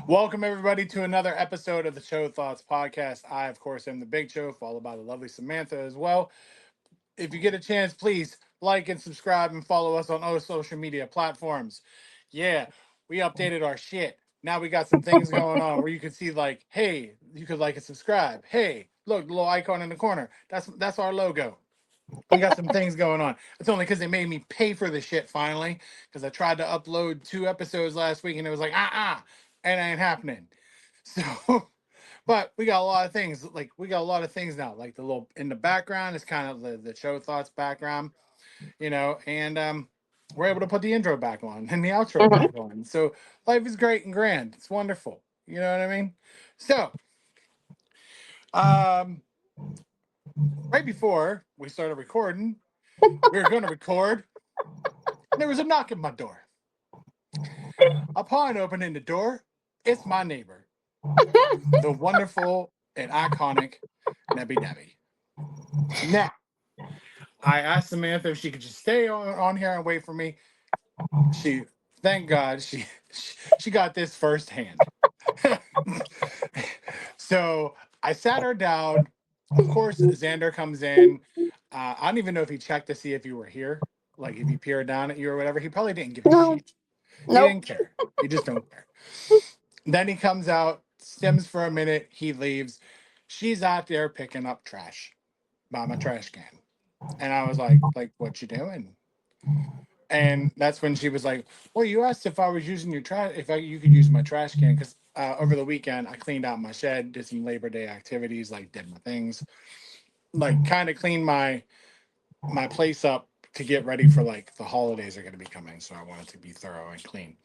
Welcome, everybody, to another episode of the Show Thoughts Podcast. I, of course, am the Big Show, followed by the lovely Samantha as well. If you get a chance, please like and subscribe and follow us on all social media platforms. Yeah, we updated our shit. Now we got some things going on where you can see, like, hey, you could like and subscribe. Hey, look, the little icon in the corner. That's our logo. We got some things going on. It's only because they made me pay for the shit finally. Because I tried to upload 2 episodes last week and it was like, it ain't happening. So, but we got a lot of things. Like we got a lot of things now. Like the little in the background is kind of the show thoughts background, and we're able to put the intro back on and the outro Mhm. back on. So life is great and grand. It's wonderful. You know what I mean? So, um, right before we started recording, we were going to record. There was a knock at my door. Upon opening the door, it's my neighbor, the wonderful and iconic Nebby. Now, I asked Samantha if she could just stay on here and wait for me. She, thank God, she got this firsthand. So I sat her down. Of course, Xander comes in. I don't even know if he checked to see if you were here, like if he peered down at you or whatever. He probably didn't give a No, shit. He nope. didn't care. He just don't care. Then he comes out, stims for a minute, he leaves. She's out there picking up trash by my trash can. And I was like, what you doing? And that's when she was like, well, you asked if I was using your trash, you could use my trash can. Because over the weekend, I cleaned out my shed, did some Labor Day activities, like did my things, like kind of cleaned my place up to get ready for like the holidays are going to be coming. So I wanted to be thorough and clean.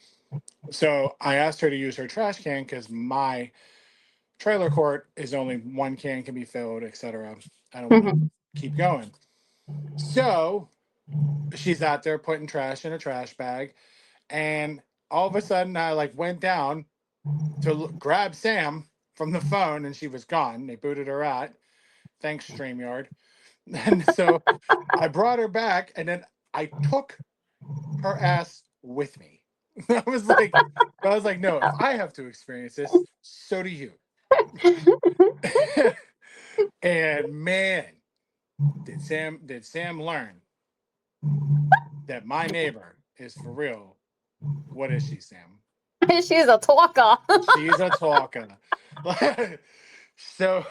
So I asked her to use her trash can because my trailer court is only one can be filled, etc. I don't want to Mhm. keep going. So she's out there putting trash in a trash bag, and all of a sudden I like went down to grab Sam from the phone, and she was gone. They booted her out. Thanks, StreamYard. And so I brought her back, and then I took her ass with me. I was like, no, if I have to experience this, so do you. And man, did Sam learn that my neighbor is for real. What is she, Sam? She's a talker. She's a talker. So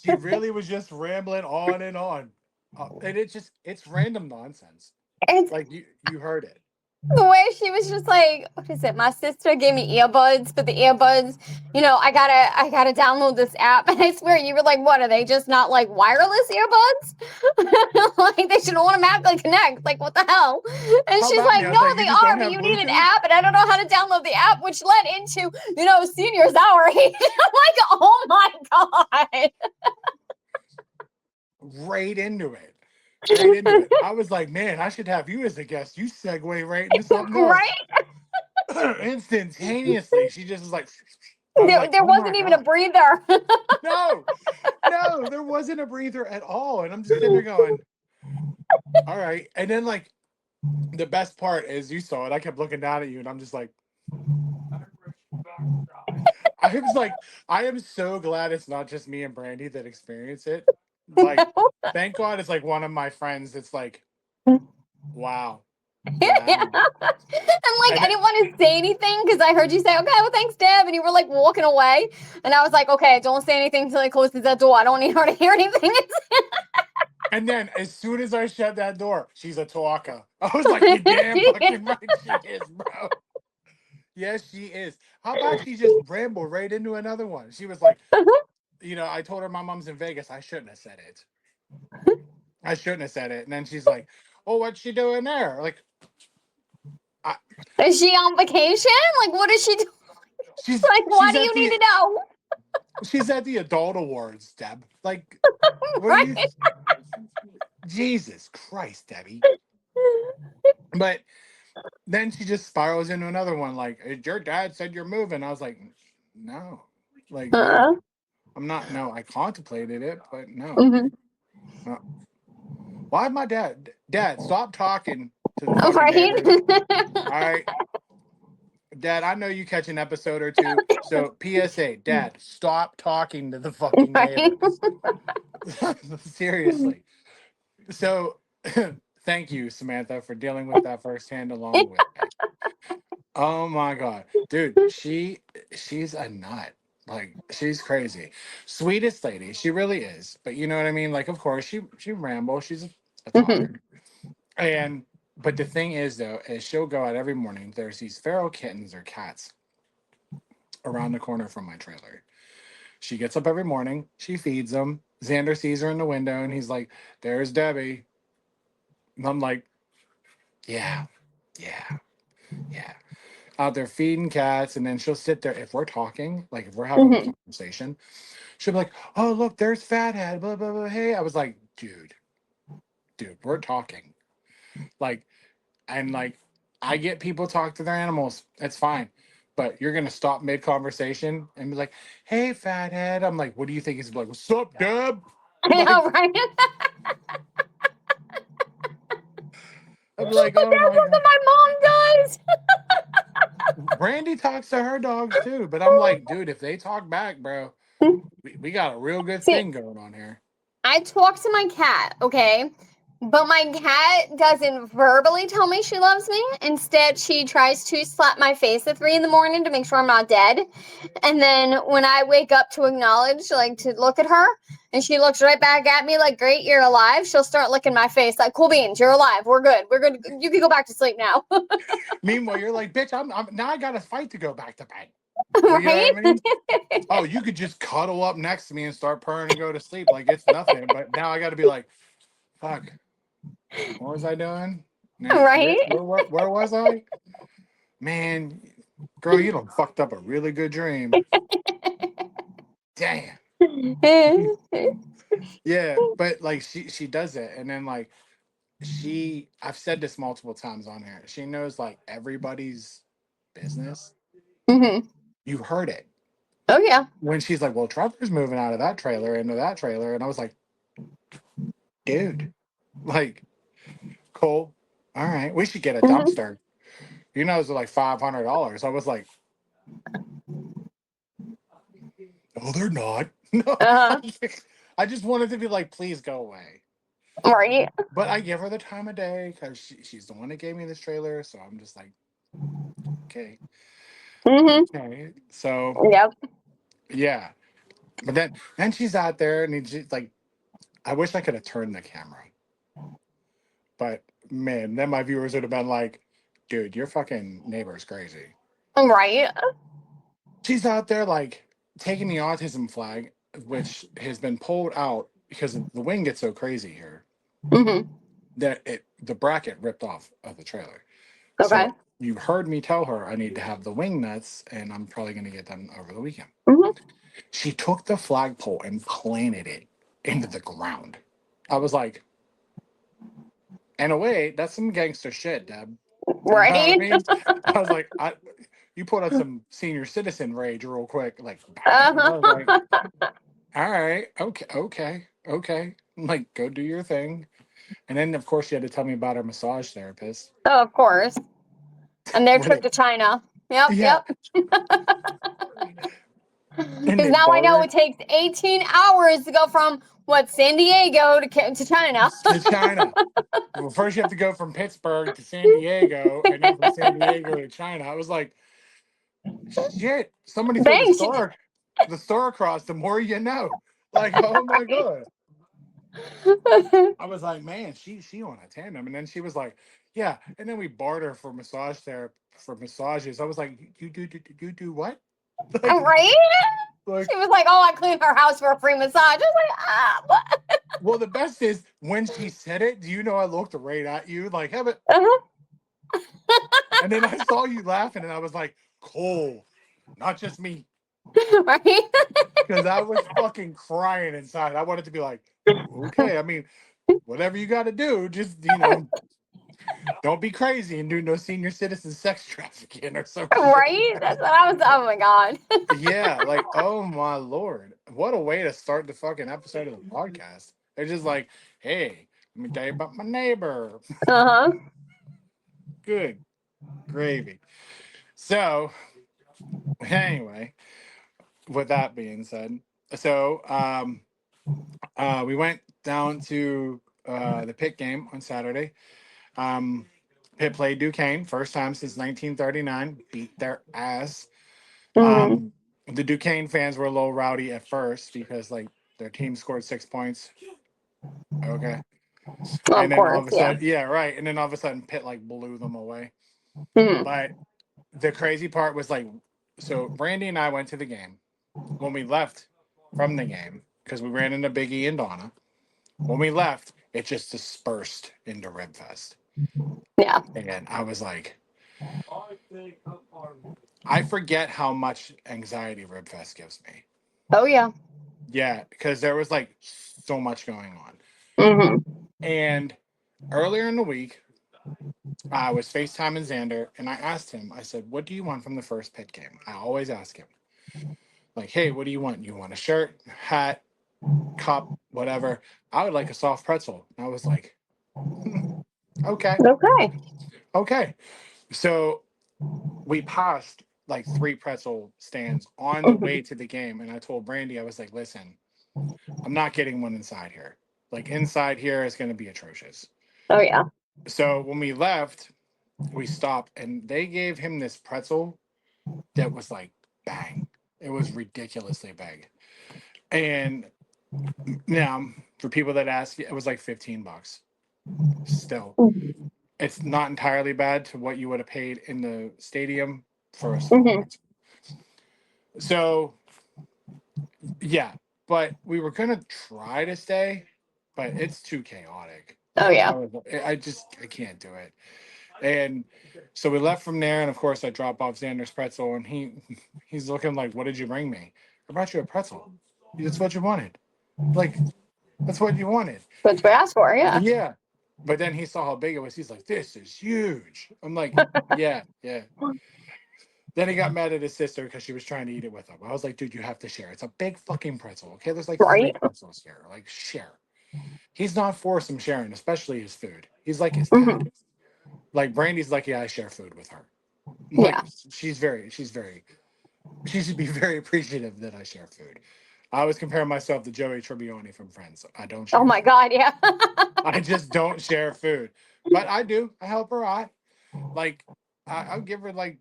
she really was just rambling on and on. And it's random nonsense. It's Like you heard it. the way she was just like, what is it? My sister gave me earbuds, but the earbuds, I gotta download this app. And I swear you were like, what are they just not like wireless earbuds? Like they should automatically connect. Like what the hell? And How she's about me? like, I no, was like, you they just don't are, but have you need an Bluetooth? app, and I don't know how to download the app, which led into, seniors hour. I'm like, oh my god. Right into it. Right into it. I was like, man, I should have you as a guest. You segue right into something else. Right? Instantaneously. She just was like, I was There, like, there oh my wasn't even a God. breather. No, no, there wasn't a breather at all. And I'm just sitting there going, all right. And then, like, the best part is you saw it. I kept looking down at you, and I'm just like, I was like, I am so glad it's not just me and Brandy that experience it. Like, thank God it's like one of my friends. It's like, wow, Yeah. wow. And like I And didn't want to say anything because I heard you say, okay, well thanks, Deb. And you were like walking away. And I was like, okay, don't say anything until he closes that door. I don't need her to hear anything. and then as soon as I shut that door, she's a talker. I was like, you damn fucking right she is, bro. Yes, she is. How about she just ramble right into another one? She was like, I told her my mom's in Vegas. I shouldn't have said it. I shouldn't have said it. And then she's like, oh, what's she doing there? Like, I, Is she on vacation? Like, what is she doing? she's Like, why she's do at you need the to know? she's at the adult awards, Deb. Like, what are you? Right? Jesus Christ, Debbie. But then she just spirals into another one. Like, your dad said you're moving. I was like, no, like, no, Uh-uh. I'm not. No, I contemplated it, but no. Mm-hmm. No. Why my dad? Dad, stop talking to the fucking Right? neighbors. All right. Dad, I know you catch an episode or two. So PSA, Dad, stop talking to the fucking Right? neighbors. Seriously. So thank you, Samantha, for dealing with that firsthand along with me. Oh my god. Dude, she's a nut. Like she's crazy. Sweetest lady. She really is. But you know what I mean? Like of course she rambles. She's a Mhm. talker. And but the thing is though, is she'll go out every morning. There's these feral kittens or cats around the corner from my trailer. She gets up every morning, she feeds them. Xander sees her in the window and he's like, "There's Debbie." And I'm like, "Yeah, yeah, yeah." Out there feeding cats, and then she'll sit there if we're talking, like if we're having a Mhm. conversation, she'll be like, "Oh, look, there's Fathead, blah blah blah." Hey, I was like, dude, we're talking. Like, and like I get people talk to their animals. That's fine. But you're gonna stop mid conversation and be like, "Hey, Fathead." I'm like, "What do you think?" He's like, "What's up, Deb?" I Like, know, right? I'd be like, "Oh That's my something god." my mom does. Brandy talks to her dogs too, but I'm like, dude, if they talk back, bro, we got a real good See, thing going on here. I talk to my cat, okay? But my cat doesn't verbally tell me she loves me. Instead, she tries to slap my face at 3 in the morning to make sure I'm not dead. And then when I wake up to acknowledge, like to look at her, and she looks right back at me like, "Great, you're alive." She'll start licking my face like, "Cool beans, you're alive. We're good. We're good. You can go back to sleep now." Meanwhile, you're like, bitch, I'm now I got to fight to go back to bed. Like, you know Right? what I mean? Oh, you could just cuddle up next to me and start purring and go to sleep like it's nothing. But now I got to be like, fuck, what was I doing? Nah, bitch, Right? where was I? Man, girl, you done fucked up a really good dream. Damn. Yeah, but like she does it, and then like I've said this multiple times on here. She knows like everybody's business. Hmm. You heard it Oh yeah. when she's like, "Well, Trevor's moving out of that trailer into that trailer," and I was like, "Dude, like, cool, all right, we should get a Hmm. dumpster." You know, it's like $500. I was like, "No, they're not." No, Uh-huh. I just wanted to be like, "Please go away." Right. But I give her the time of day because she's the one that gave me this trailer, so I'm just like, okay, Hmm. okay. So Yep. yeah, but then she's out there and she's like, I wish I could have turned the camera, but man, then my viewers would have been like, dude, your fucking neighbor's crazy. Right. She's out there like taking the autism flag, which has been pulled out because the wind gets so crazy here Hmm. that the bracket ripped off of the trailer. Okay. So you heard me tell her I need to have the wing nuts, and I'm probably going to get them over the weekend. Hmm. She took the flagpole and planted it into the ground. I was like, in a way, that's some gangster shit, Deb. You know what I Right. mean? I was like, you put on some senior citizen rage real quick, like bang. I was like, Uh-huh. all right, okay, okay, okay. Like, go do your thing. And then, of course, she had to tell me about her massage therapist. Oh, of course. And their When trip it, to China. Yep. yeah, Yep. and Because they now I know it bartered takes 18 hours to go from what San Diego to China. to China. Well, first you have to go from Pittsburgh to San Diego, and then from San Diego to China. I was like, shit, somebody throw Bang. the store across. The more you know. Like, oh my god. I was like, man, she on a tandem, and then she was like, yeah, and then we barter for massage therapy for massages. I was like, you do what? Like, Right? like, She was like, "Oh, I cleaned her house for a free massage." I was like, "Ah, what?" well, the best is when she said it. Do you know I looked right at you, like, have it, Uh-huh. and then I saw you laughing, and I was like, cool, not just me, Right? because I was fucking crying inside. I wanted to be like, okay, I mean, whatever you got to do, just don't be crazy and do no senior citizen sex trafficking or some shit. Right? That's what I was. Oh my god. Yeah, like, oh my lord. What a way to start the fucking episode of the podcast. They're just like, hey, let me tell you about my neighbor. Uh huh. Good gravy. So anyway, with that being said, so we went down to the Pitt game on Saturday. Um, Pitt played Duquesne, first time since 1939, beat their ass. Mm. Um, the Duquesne fans were a little rowdy at first because like their team scored 6 points. Okay. Of And then all course, of a yeah. sudden, yeah, right. And then all of a sudden Pitt like blew them away. Mm. But the crazy part was like, so Brandy and I went to the game. When we left from the game, because we ran into Biggie and Donna, when we left, it just dispersed into Ribfest. Yeah. And I was like, I forget how much anxiety Ribfest gives me. Oh yeah. Yeah, because there was like so much going on. Hmm. And earlier in the week, I was FaceTiming Xander and I asked him, I said, what do you want from the first Pit game? I always ask him, like, hey, what do you want? You want a shirt, hat, cup, whatever? I would like a soft pretzel. And I was like, okay, Okay. okay. So we passed like three pretzel stands on the way Hmm. to the game. And I told Brandy, I was like, listen, I'm not getting one inside here. Like, inside here is going to be atrocious. Oh yeah. So when we left, we stopped and they gave him this pretzel that was like bang. It was ridiculously big. And now for people that ask, it was like $15. Still, it's not entirely bad to what you would have paid in the stadium for a small Hmm. pretzel. So yeah, but we were gonna try to stay, but it's too chaotic. Oh Like yeah. I can't do it. And so we left from there, and of course I drop off Xander's pretzel, and he's looking like, "What did you bring me? I brought you a pretzel. That's what you wanted. Like that's what you wanted." What you asked for, yeah. Yeah. But then he saw how big it was. He's like, "This is huge." I'm like, "Yeah, yeah." Then he got mad at his sister because she was trying to eat it with him. I was like, "Dude, you have to share. It's a big fucking pretzel. Okay, there's like three Right. pretzels here. Like, share." He's not for some sharing, especially his food. He's like his dad. Hmm. Like Brandy's lucky I share food with her. Yeah. Like she should be very appreciative that I share food. I always compare myself to Joey Tribbiani from Friends. I don't Oh share my food. God, yeah. I just don't share food. But I do. I help her out. Like I'll give her like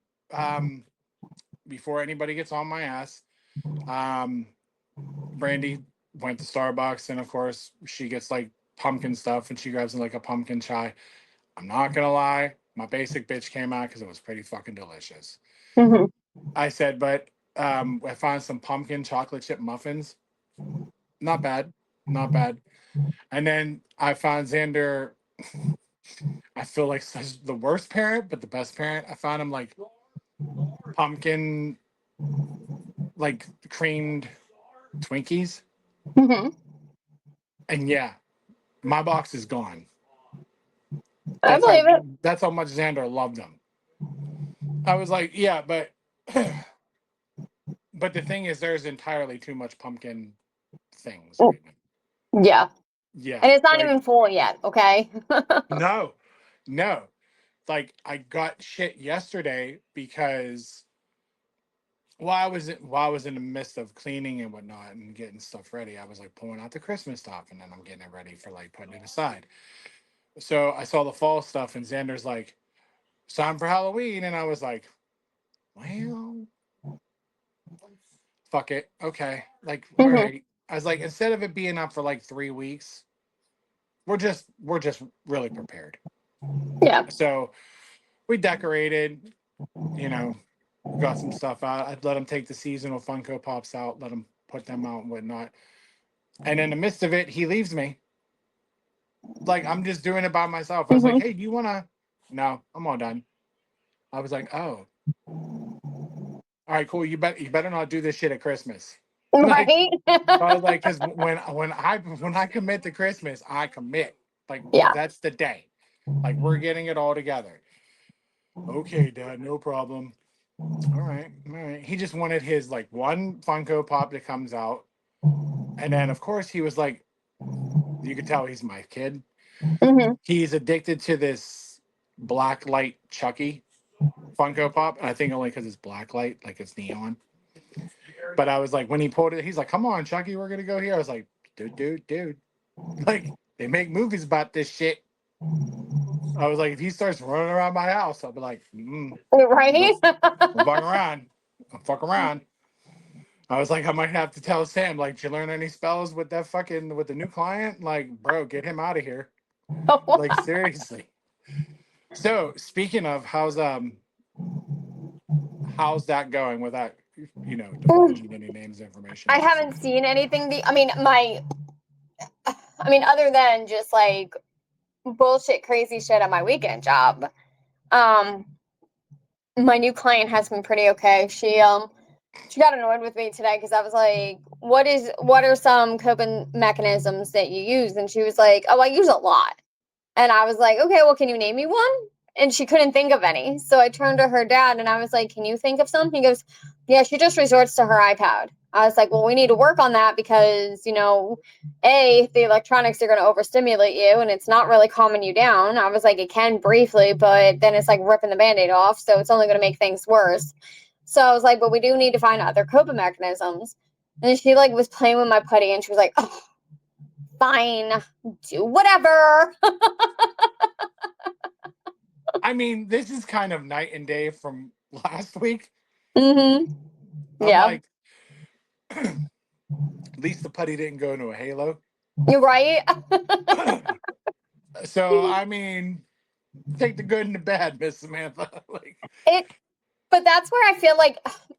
before anybody gets on my ass. Um Brandy went to Starbucks and of course she gets like pumpkin stuff and she grabs like a pumpkin chai. I'm not gonna lie, my basic bitch came out because it was pretty fucking delicious. Hmm. I said, but I found some pumpkin chocolate chip muffins. Not bad, not bad. And then I found Xander. I feel like such the worst parent, but the best parent. I found him like pumpkin, like creamed Twinkies. Hmm. And yeah, my box is gone. I believe it. That's how much Xander loved them. I was like, yeah, but but the thing is, there's entirely too much pumpkin things Mm. right now. Yeah. Yeah, And it's not like even full yet, okay? no, no. Like I got shit yesterday because while I was in the midst of cleaning and whatnot and getting stuff ready, I was like pulling out the Christmas stuff and then I'm getting it ready for like putting it aside. So I saw the fall stuff and Xander's like, "It's time for Halloween," and I was like, "Well, fuck it, okay." Like, all Hmm. right. I was like, instead of it being up for like 3 weeks, we're just really prepared. Yeah. So we decorated, you know, got some stuff out. I'd let him take the seasonal Funko Pops out, let him put them out and whatnot. And in the midst of it, he leaves me. Like I'm just doing it by myself. I was like, Hmm. "Hey, do you wanna?" No, I'm all done. I was like, "Oh, all right, cool. You better not do this shit at Christmas." Like Right? I was like, because when I commit to Christmas, I commit. Like Yeah. that's the day. Like we're getting it all together. Okay, Dad, no problem. All right, all right. He just wanted his like one Funko Pop that comes out, and then of course he was like, you could tell he's my kid. Hmm. He's addicted to this black light Chucky. Funko Pop. And I think only because it's black light, like it's neon. But I was like, when he pulled it, he's like, "Come on, Chucky, we're gonna go here." I was like, dude, like they make movies about this shit. I was like, if he starts running around my house, I'll be like, Right? I'm fucking around. I'm fucking around. I was like, I might have to tell Sam, like, did you learn any spells with that fucking with the new client? Like, bro, get him out of here. Like, seriously. So speaking of how's that going without divulging any names information I or haven't something? seen anything. Other than just like bullshit, crazy shit on my weekend job. Um, my new client has been pretty okay. She got annoyed with me today because I was like, what are some coping mechanisms that you use? And she was like, oh, I use a lot. And I was like, okay, well, can you name me one? And she couldn't think of any. So I turned to her dad and I was like, can you think of some? He goes, yeah, she just resorts to her iPad. I was like, well, we need to work on that because, the electronics are going to overstimulate you and it's not really calming you down. I was like, it can briefly, but then it's like ripping the band aid off. So it's only going to make things worse. So I was like, but we do need to find other coping mechanisms. And she like was playing with my putty and she was like, oh, fine, do whatever. I mean, this is kind of night and day from last week. Mm-hmm. I'm Yeah. like, at least the putty didn't go into a halo. You're right. So I mean, take the good and the bad, Miss Samantha. Like, It, but that's where I feel like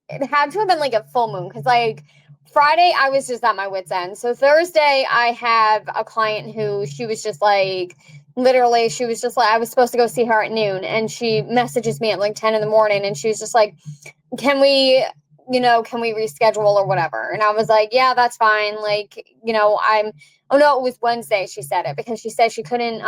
it had to have been like a full moon because like Friday I was just at my wits end. So Thursday I have a client who she was just like literally she was just like I was supposed to go see her at noon and she messages me at like 10 in the morning and she was just like, can we reschedule or whatever? And I was like, yeah, that's fine. Like, oh no, it was Wednesday. She said it because she said she couldn't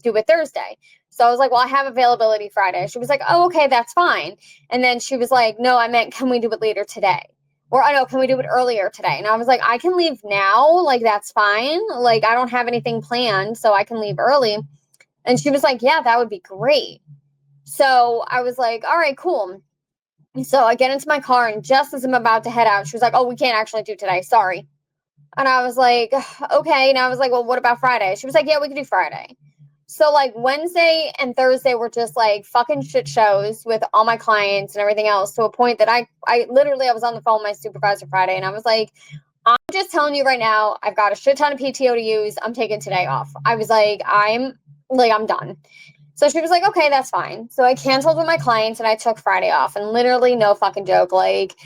do it Thursday. So I was like, well, I have availability Friday. She was like, oh, okay, that's fine. And then she was like, no, I meant, can we do it later today? Or I know, can we do it earlier today? And I was like, I can leave now. Like, that's fine. Like, I don't have anything planned, so I can leave early. And she was like, yeah, that would be great. So I was like, all right, cool. So I get into my car, and just as I'm about to head out, she was like, oh, we can't actually do today. Sorry. And I was like, okay. And I was like, well, what about Friday? She was like, yeah, we can do Friday. So like Wednesday and Thursday were just like fucking shit shows with all my clients and everything else to a point that I literally I was on the phone with my supervisor Friday and I was like, I'm just telling you right now, I've got a shit ton of PTO to use. I'm taking today off. I was like, I'm done. So she was like, okay, that's fine. So I canceled with my clients and I took Friday off. And literally, no fucking joke. Like,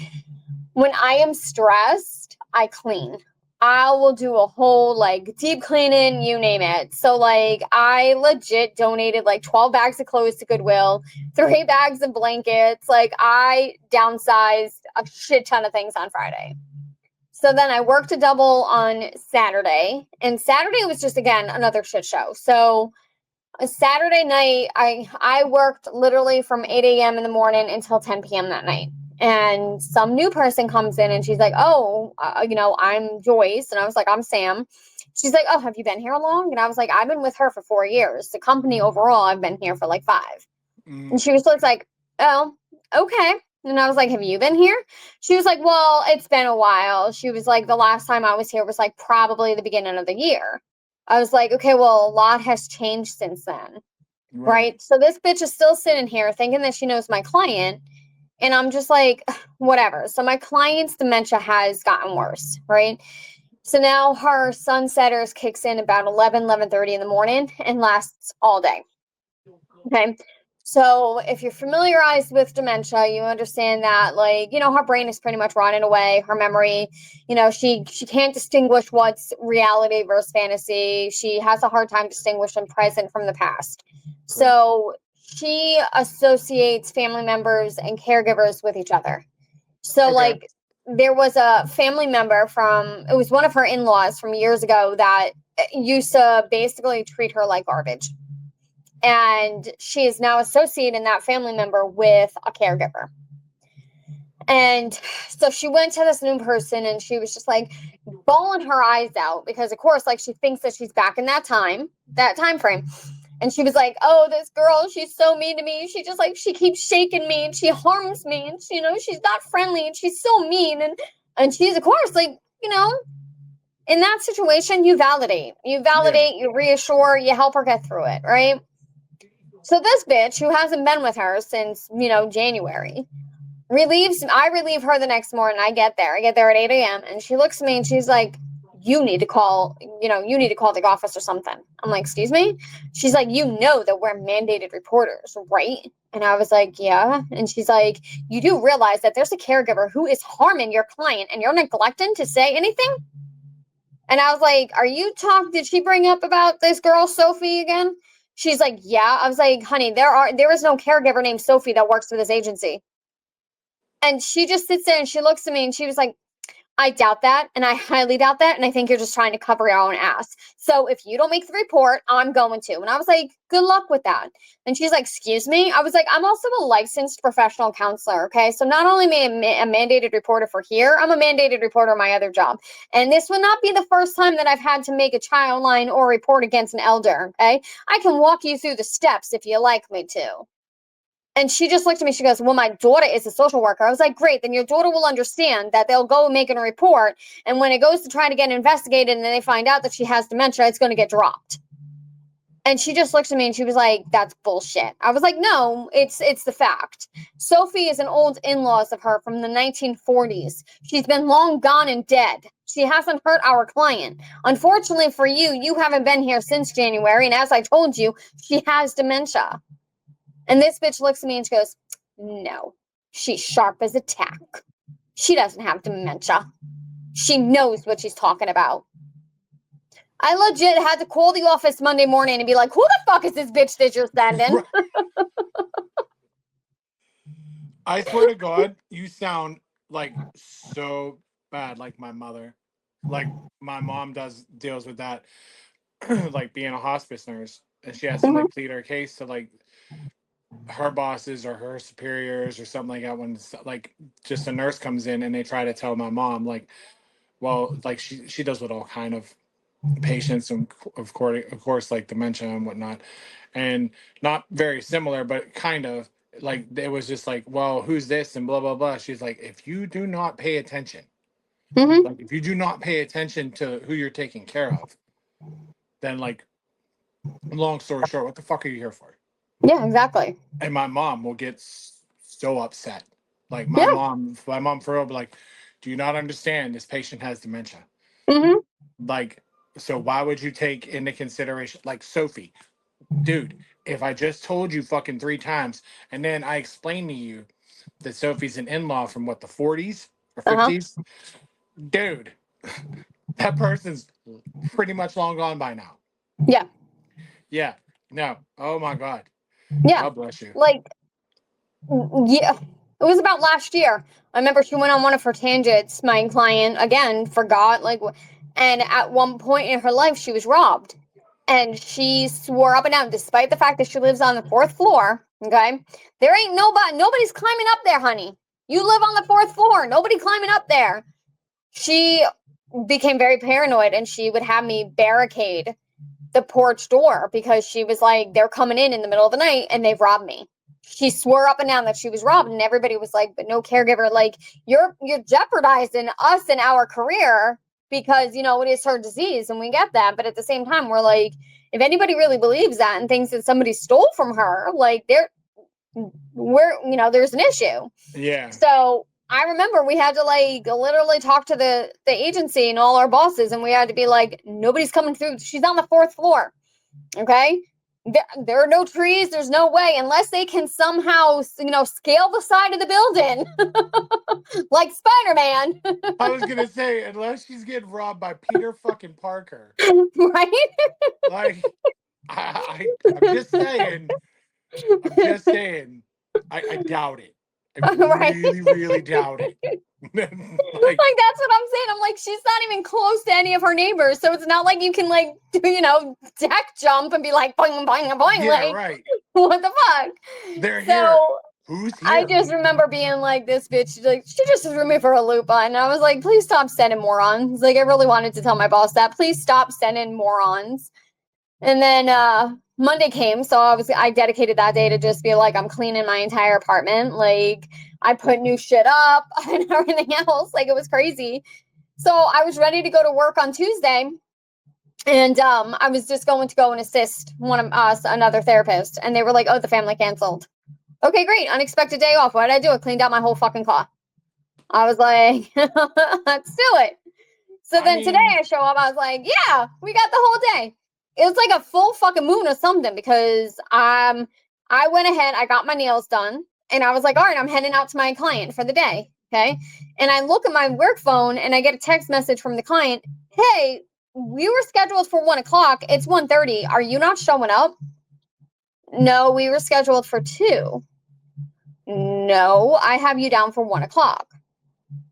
when I am stressed, I clean. I will do a whole like deep cleaning, you name it. So, like, I legit donated like 12 bags of clothes to Goodwill, 3 bags of blankets. Like, I downsized a shit ton of things on Friday. So then I worked a double on Saturday. And Saturday was just, again, another shit show. So, a Saturday night, I worked literally from 8 a.m. in the morning until 10 p.m. that night. And some new person comes in and she's like, oh, I'm Joyce. And I was like, I'm Sam. She's like, oh, have you been here long? And I was like, I've been with her for 4 years. The company overall, I've been here for like 5. mm, And she was like, oh, okay. And I was like, have you been here? She was like, well, it's been a while. She was like, the last time I was here was like probably the beginning of the year. I was like, okay, well, a lot has changed since then. right. Right. So this bitch is still sitting here thinking that she knows my client. And I'm just like, whatever. So my client's dementia has gotten worse. Right. So now her sunsetters kicks in about 11:30 in the morning and lasts all day. Okay. So if you're familiarized with dementia, you understand that like, her brain is pretty much running away, her memory, she can't distinguish what's reality versus fantasy. She has a hard time distinguishing present from the past. Correct. So she associates family members and caregivers with each other. So Okay. like there was a family member it was one of her in-laws from years ago that used to basically treat her like garbage, and she is now associating that family member with a caregiver. And so she went to this new person and she was just like bawling her eyes out because of course like she thinks that she's back in that time frame. And she was like, oh, this girl, she's so mean to me. She just like, she keeps shaking me and she harms me. And, she's not friendly and she's so mean. And she's, of course, like, in that situation, you validate, Yeah. you reassure, you help her get through it, right? So this bitch who hasn't been with her since, January, I relieve her the next morning. I get there at 8 a.m. and she looks at me and she's like, you need to call the office or something. I'm like, excuse me? She's like, you know that we're mandated reporters, right? And I was like, yeah. And she's like, you do realize that there's a caregiver who is harming your client and you're neglecting to say anything? And I was like, did she bring up about this girl, Sophie, again? She's like, yeah. I was like, honey, there is no caregiver named Sophie that works for this agency. And she just sits there and she looks at me and she was like, I doubt that. And I highly doubt that. And I think you're just trying to cover your own ass. So if you don't make the report, I'm going to. And I was like, good luck with that. And she's like, excuse me. I was like, I'm also a licensed professional counselor. Okay. So not only am I a mandated reporter for here, I'm a mandated reporter in my other job. And this will not be the first time that I've had to make a child line or report against an elder. Okay. I can walk you through the steps if you like me to. And she just looked at me. She goes, well, my daughter is a social worker. I was like, great. Then your daughter will understand that they'll go making a report. And when it goes to try to get investigated and then they find out that she has dementia, it's going to get dropped. And she just looked at me and she was like, that's bullshit. I was like, no, it's the fact. Sophie is an old in-laws of her from the 1940s. She's been long gone and dead. She hasn't hurt our client. Unfortunately for you, you haven't been here since January. And as I told you, she has dementia. And this bitch looks at me and she goes, no, she's sharp as a tack. She doesn't have dementia. She knows what she's talking about. I legit had to call the office Monday morning and be like, who the fuck is this bitch that you're sending? I swear to God, you sound like so bad, like my mother. Like my mom deals with that, like being a hospice nurse, and she has to like plead her case to like her bosses or her superiors or something like that when like just a nurse comes in and they try to tell my mom like, well, like she does with all kind of patients and of course like dementia and whatnot, and not very similar but kind of like it was just like, well, who's this and blah blah blah. She's like, if you do not pay attention, like if you do not pay attention to who you're taking care of, then like, long story short, what the fuck are you here for? Yeah, exactly. And my mom will get so upset. Like my Yeah. mom, for real, be like, do you not understand? This patient has dementia. Mm-hmm. Like, so why would you take into consideration, like Sophie, dude? If I just told you fucking 3 times, and then I explained to you that Sophie's an in-law from what, the 40s or Uh-huh. 50s, dude, that person's pretty much long gone by now. Yeah. Yeah. No. Oh my God. Yeah. God bless you. Like, yeah. It was about last year. I remember she went on one of her tangents. My client, again, forgot, like, and at one point in her life, she was robbed. And she swore up and down, despite the fact that she lives on the 4th floor, okay? There ain't nobody's climbing up there, honey. You live on the 4th floor. Nobody climbing up there. She became very paranoid and she would have me barricade the porch door because she was like, they're coming in the middle of the night and they've robbed me. She swore up and down that she was robbed, and everybody was like, but no caregiver. Like, you're jeopardizing us and our career because, it is her disease and we get that. But at the same time, we're like, if anybody really believes that and thinks that somebody stole from her, like, there's an issue. Yeah. So I remember we had to like literally talk to the agency and all our bosses, and we had to be like, nobody's coming through. She's on the 4th floor. Okay. There are no trees. There's no way, unless they can somehow, scale the side of the building like Spider-Man. I was gonna say, unless she's getting robbed by Peter fucking Parker, Right? like I'm just saying, I doubt it. I Right. really doubt it. Like, that's what I'm saying. I'm like, she's not even close to any of her neighbors, so it's not like you can like deck jump and be like boing boing boing. Yeah, like, right. what the fuck? They're here. So Who's here? I just remember being like, this bitch, like, she just threw me for a loop. And I was like, please stop sending morons. Like, I really wanted to tell my boss that. Please stop sending morons. And then Monday came, so I dedicated that day to just be like, I'm cleaning my entire apartment. Like, I put new shit up and everything else. Like, it was crazy. So I was ready to go to work on Tuesday, and I was just going to go and assist one of us, another therapist, and they were like, "Oh, the family canceled." Okay, great, unexpected day off. What did I do? I cleaned out my whole fucking car. I was like, "Let's do it." So I then today mean, I show up. I was like, "Yeah, we got the whole day." It was like a full fucking moon or something because I went ahead, I got my nails done, and I was like, "All right, I'm heading out to my client for the day." Okay, and I look at my work phone and I get a text message from the client. Hey, we were scheduled for 1 o'clock. It's 1:30. Are you not showing up? No, we were scheduled for 2. No, I have you down for 1 o'clock.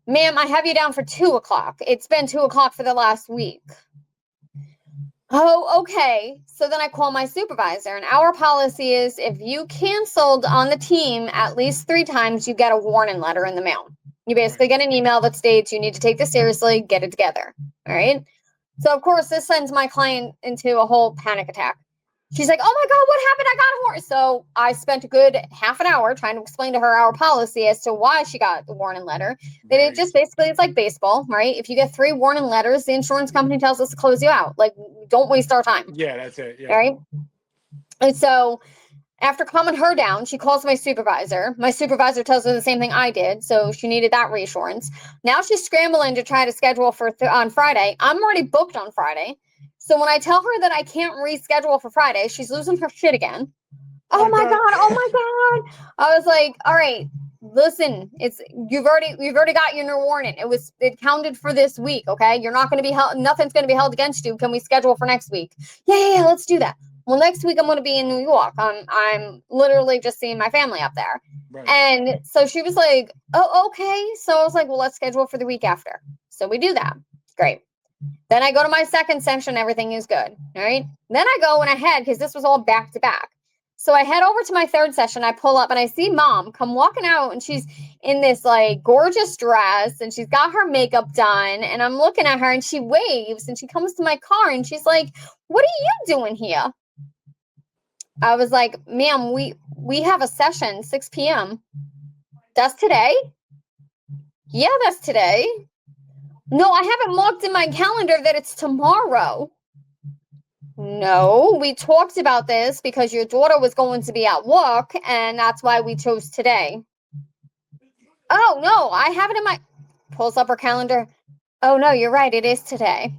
Ma'am, I have you down for 2 o'clock. It's been 2 o'clock for the last week. Oh, okay. So then I call my supervisor, and our policy is if you canceled on the team at least 3 times, you get a warning letter in the mail. You basically get an email that states you need to take this seriously, get it together. All right. So, of course, this sends my client into a whole panic attack. She's like, "Oh my God, what happened? I got a warning." So I spent a good half an hour trying to explain to her our policy as to why she got the warning letter. That it just basically, it's like baseball, right? If you get 3 warning letters, the insurance company tells us to close you out. Like, don't waste our time. yeah, that's it. Yeah. All right. And so after calming her down, she calls my supervisor. My supervisor tells her the same thing I did, so she needed that reassurance. Now she's scrambling to try to schedule for on Friday. I'm already booked on Friday. So when I tell her that I can't reschedule for Friday, she's losing her shit again. Oh my God, oh my God. I was like, all right, listen, you've already got your warning. It counted for this week, okay? You're not gonna be held, nothing's gonna be held against you. Can we schedule for next week? Yeah, let's do that. Well, next week I'm gonna be in New York. I'm literally just seeing my family up there. Right. And so she was like, "Oh, okay." So I was like, "Well, let's schedule for the week after." So we do that. Great. Then I go to my second session, everything is good. All right. Then I go and I head, because this was all back to back. So I head over to my third session. I pull up and I see mom come walking out, and she's in this like gorgeous dress and she's got her makeup done. And I'm looking at her and she waves and she comes to my car and she's like, "What are you doing here?" I was like, "Ma'am, we have a session 6 p.m. That's today?" "Yeah, that's today." "No, I haven't marked in my calendar that it's tomorrow." "No, we talked about this because your daughter was going to be at work, and that's why we chose today." "Oh, no, I have it in my..." Pulls up her calendar. "Oh, no, you're right. It is today."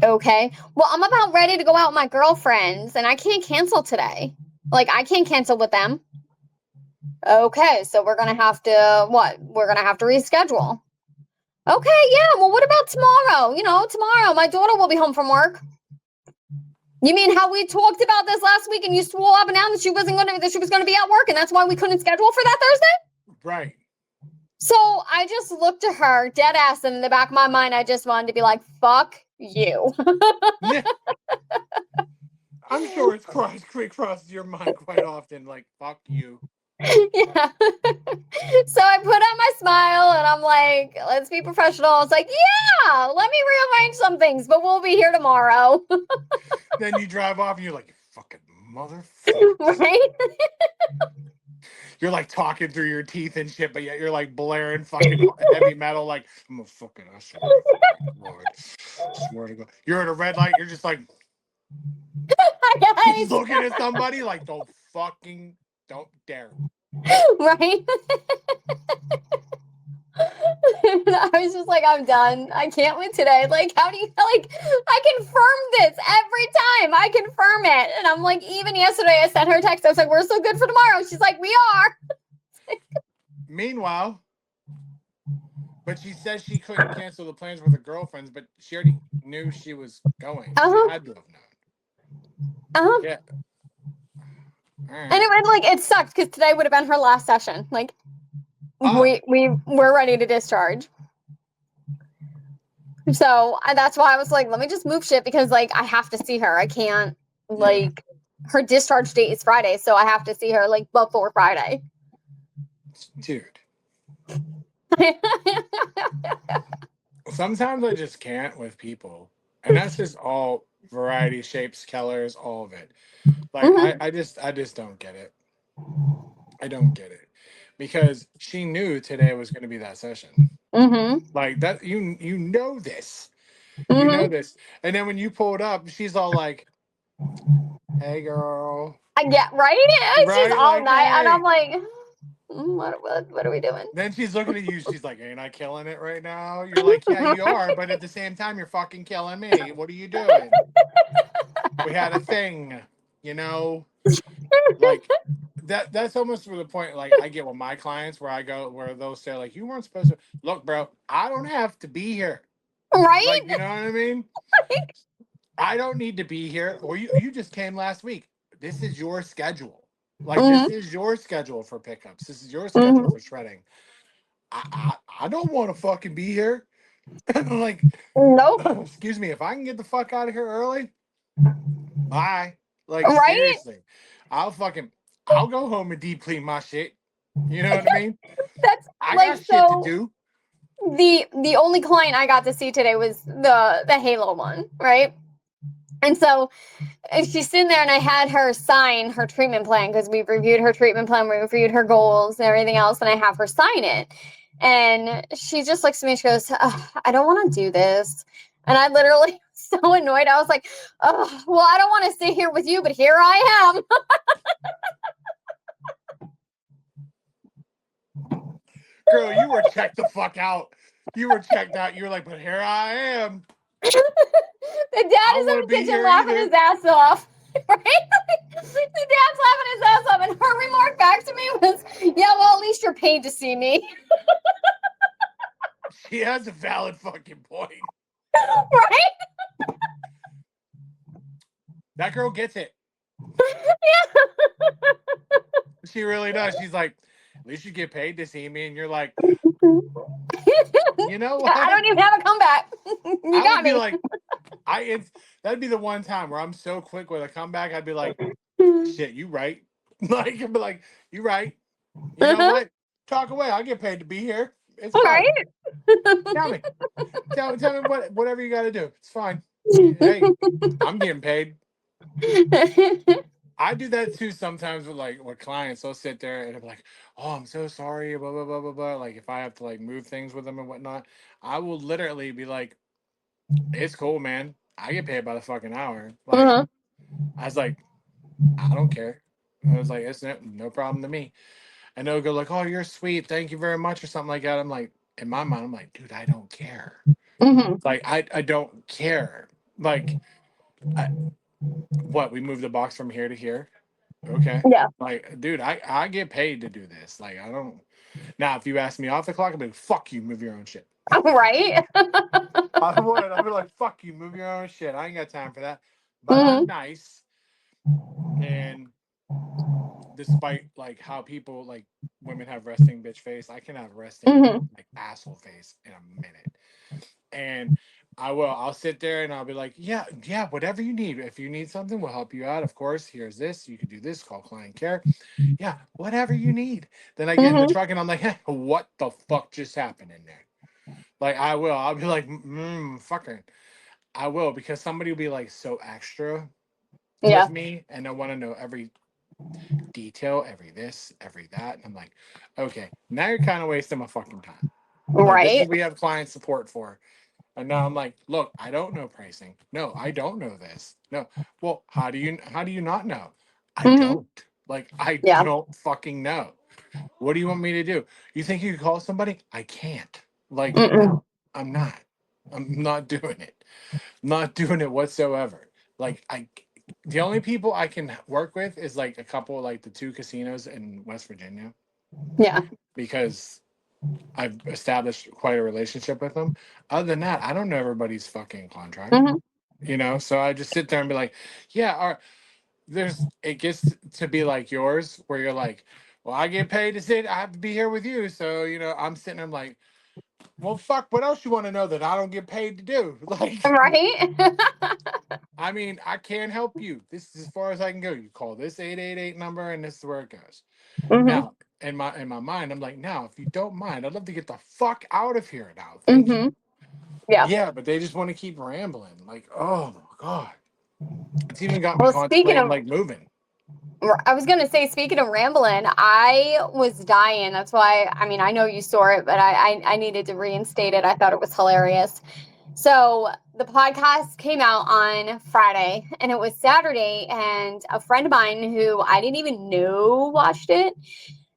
"Okay. Well, I'm about ready to go out with my girlfriends, and I can't cancel today. Like, I can't cancel with them." "Okay, so we're going to have to, what? We're going to have to reschedule." "Okay, yeah. Well, what about tomorrow? Tomorrow my daughter will be home from work." "You mean how we talked about this last week and you swore up and down that she was going to be at work and that's why we couldn't schedule for that Thursday?" Right. So I just looked at her dead ass, and in the back of my mind, I just wanted to be like, "Fuck you." Yeah. I'm sure it's crossed your mind quite often. Like, fuck you. Yeah. So I put on my smile and I'm like, "Let's be professional." It's like, "Yeah, let me rearrange some things, but we'll be here tomorrow." Then you drive off and you're like, "You fucking motherfucker." Right? You're like talking through your teeth and shit, but yet you're like blaring fucking heavy metal. Like, I'm a fucking, I swear to fucking Lord. Swear to God. You're at a red light. You're just like, just Guys, looking at somebody like, don't dare. right? I was just like, "I'm done. I can't win today." Like, how do you, like, I confirm this every time. I confirm it. And I'm like, even yesterday, I sent her a text. I was like, "We're so good for tomorrow." She's like, "We are." Meanwhile, but she says she couldn't cancel the plans with her girlfriends, but she already knew she was going. She Uh-huh. had to have known. Uh-huh. Yeah. All And right. it would, like, it sucked because today would have been her last session. Like, Oh, we're ready to discharge. So that's why I was like, let me just move shit, because like I have to see her. I can't, like, her discharge date is Friday, so I have to see her like before Friday. dude. Sometimes I just can't with people. And that's just all variety, shapes, colors, all of it. Like Mhm. I just don't get it. I don't get it because she knew today was going to be that session. Mhm. Like that, you know this, you know Mhm. this, and then when you pulled up, she's all like, "Hey, girl," I get right. It's just right? all Like, night, and I'm "Hey." like, what are we doing? Then she's looking at you. She's like, "Ain't I killing it right now?" You're like, "Yeah, you are," but at the same time, you're fucking killing me. What are you doing? We had a thing, you know, like that. That's almost to the point. Like I get with my clients where I go where they'll say like, "You weren't supposed to." Look, bro, I don't have to be here. Right? Like, you know what I mean? I don't need to be here. Or you just came last week. This is your schedule. Like this Mhm. is your schedule for pickups. This is your schedule Mhm. for shredding. I don't want to fucking be here. Like, Nope. excuse me, if I can get the fuck out of here early, bye. Like Right? seriously, I'll fucking I'll go home and deep clean my shit. You know what I mean? That's I like got shit to so. do. The only client I got to see today was the Halo one, right? And so she's sitting there, and I had her sign her treatment plan because we've reviewed her treatment plan, we reviewed her goals and everything else, and I have her sign it. And she just looks at me and she goes, I don't want to do this. And I literally so annoyed. I was like, oh, well, I don't want to sit here with you, but here I am. Girl, you were checked the fuck out. You were checked out. You were like, but here I am. The I dad don't is in want to the be kitchen here laughing his either. ass off. Right? The dad's laughing his ass off, and her remark back to me was, yeah, well, at least you're paid to see me. She has a valid fucking point. Right? That girl gets it. Yeah. She really does. She's like, at least you get paid to see me. And you're like, you know I what? don't even have a comeback. You I would got be me. like, that'd be the one time where I'm so quick with a comeback. I'd be like, shit, you right. Like, I'd be like, you right. You know Uh-huh. what? Talk away. I get paid to be here. It's fine. Right? Tell me. Tell me whatever you got to do. It's fine. Hey, I'm getting paid. I do that too sometimes with like with clients. They'll sit there and I'm like, "Oh, I'm so sorry." Blah blah blah blah blah. Like if I have to like move things with them and whatnot, I will literally be like, "It's cool, man. I get paid by the fucking hour." Like Uh-huh. I was like, "I don't care." I was like, "It's no problem to me." And they'll go like, "Oh, you're sweet. Thank you very much," or something like that. I'm like, in my mind, I'm like, "Dude, I don't care. Mhm. Like I don't care. Like I, what? We moved the box from here to here." Okay. Yeah. Like, dude, I get paid to do this. Like, I don't. Now, if you ask me off the clock, I'd be like, fuck you, move your own shit. Right? I would. I'd be like, fuck you, move your own shit. I ain't got time for that. But I'm Mhm. nice. And despite like how people like women have resting bitch face, I can have resting Mhm. like asshole face in a minute. And I will. I'll sit there and I'll be like, yeah, yeah, whatever you need. If you need something, we'll help you out. Of course, here's this. You could do this. Call client care. Yeah, whatever you need. Then I get in the Mhm. truck and I'm like, hey, what the fuck just happened in there? Like I will. I'll be like, fucking. I will because somebody will be like so extra with Yeah. me and they want to know every detail, every this, every that. And I'm like, okay, now you're kind of wasting my fucking time. Like this is Right? what we have client support for. And now I'm like, look, I don't know pricing. No, I don't know this. No. Well, how do you not know? I Mhm. don't. Like I Yeah. don't fucking know. What do you want me to do? You think you could call somebody? I can't. Like, Mm-mm. no, I'm not. I'm not doing it. Not doing it whatsoever. Like the only people I can work with is like a couple like the two casinos in West Virginia Yeah. because I've established quite a relationship with them. Other than that, I don't know everybody's fucking contract. Mhm. So I just sit there and be like, yeah, all right. It gets to be like yours where you're like, well, I get paid to sit, I have to be here with you. So, I'm sitting there like, well, fuck, what else you want to know that I don't get paid to do? Like, Right? I mean, I can't help you. This is as far as I can go. You call this 888 number and this is where it goes. Mhm. Now, in my mind, I'm like, now, if you don't mind, I'd love to get the fuck out of here now. Thank you. Mhm. Yeah. Yeah, but they just want to keep rambling. Like, oh my God. It's even got me Well, speaking contemplating of, like moving. I was gonna say, speaking of rambling, I was dying. That's why. I mean, I know you saw it, but I needed to reinstate it. I thought it was hilarious. So the podcast came out on Friday, and it was Saturday, and a friend of mine who I didn't even know watched it.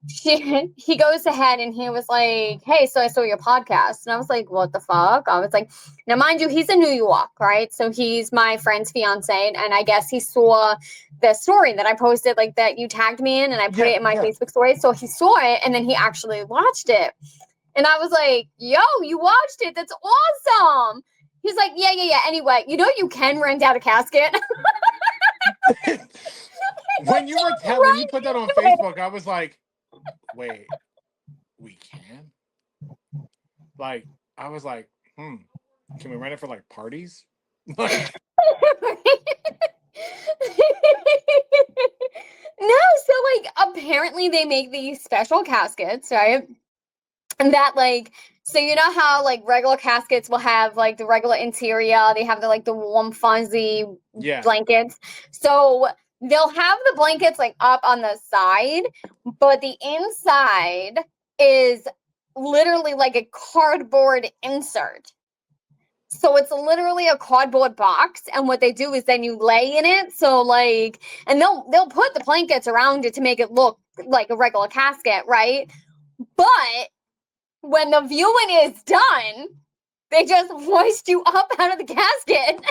He goes ahead and he was like, "Hey, so I saw your podcast," and I was like, "What the fuck?" I was like, "Now, mind you, he's in New York, right? So he's my friend's fiance, and I guess he saw the story that I posted, like that you tagged me in, and I put Yeah, it in my yeah. Facebook story. So he saw it, and then he actually watched it, and I was like, "Yo, you watched it? That's awesome." He's like, yeah. Anyway, you can rent out a casket. When you were when you put that on Facebook, I was like, wait, we can? Like, I was like, can we rent it for like parties? Like, No, so like apparently they make these special caskets, right? And that like, so you know how like regular caskets will have like the regular interior, they have the warm fuzzy yeah, blankets. So they'll have the blankets like up on the side, but the inside is literally like a cardboard insert. So it's literally a cardboard box, and what they do is then you lay in it. So like, and they'll put the blankets around it to make it look like a regular casket, right? But when the viewing is done, they just hoist you up out of the casket.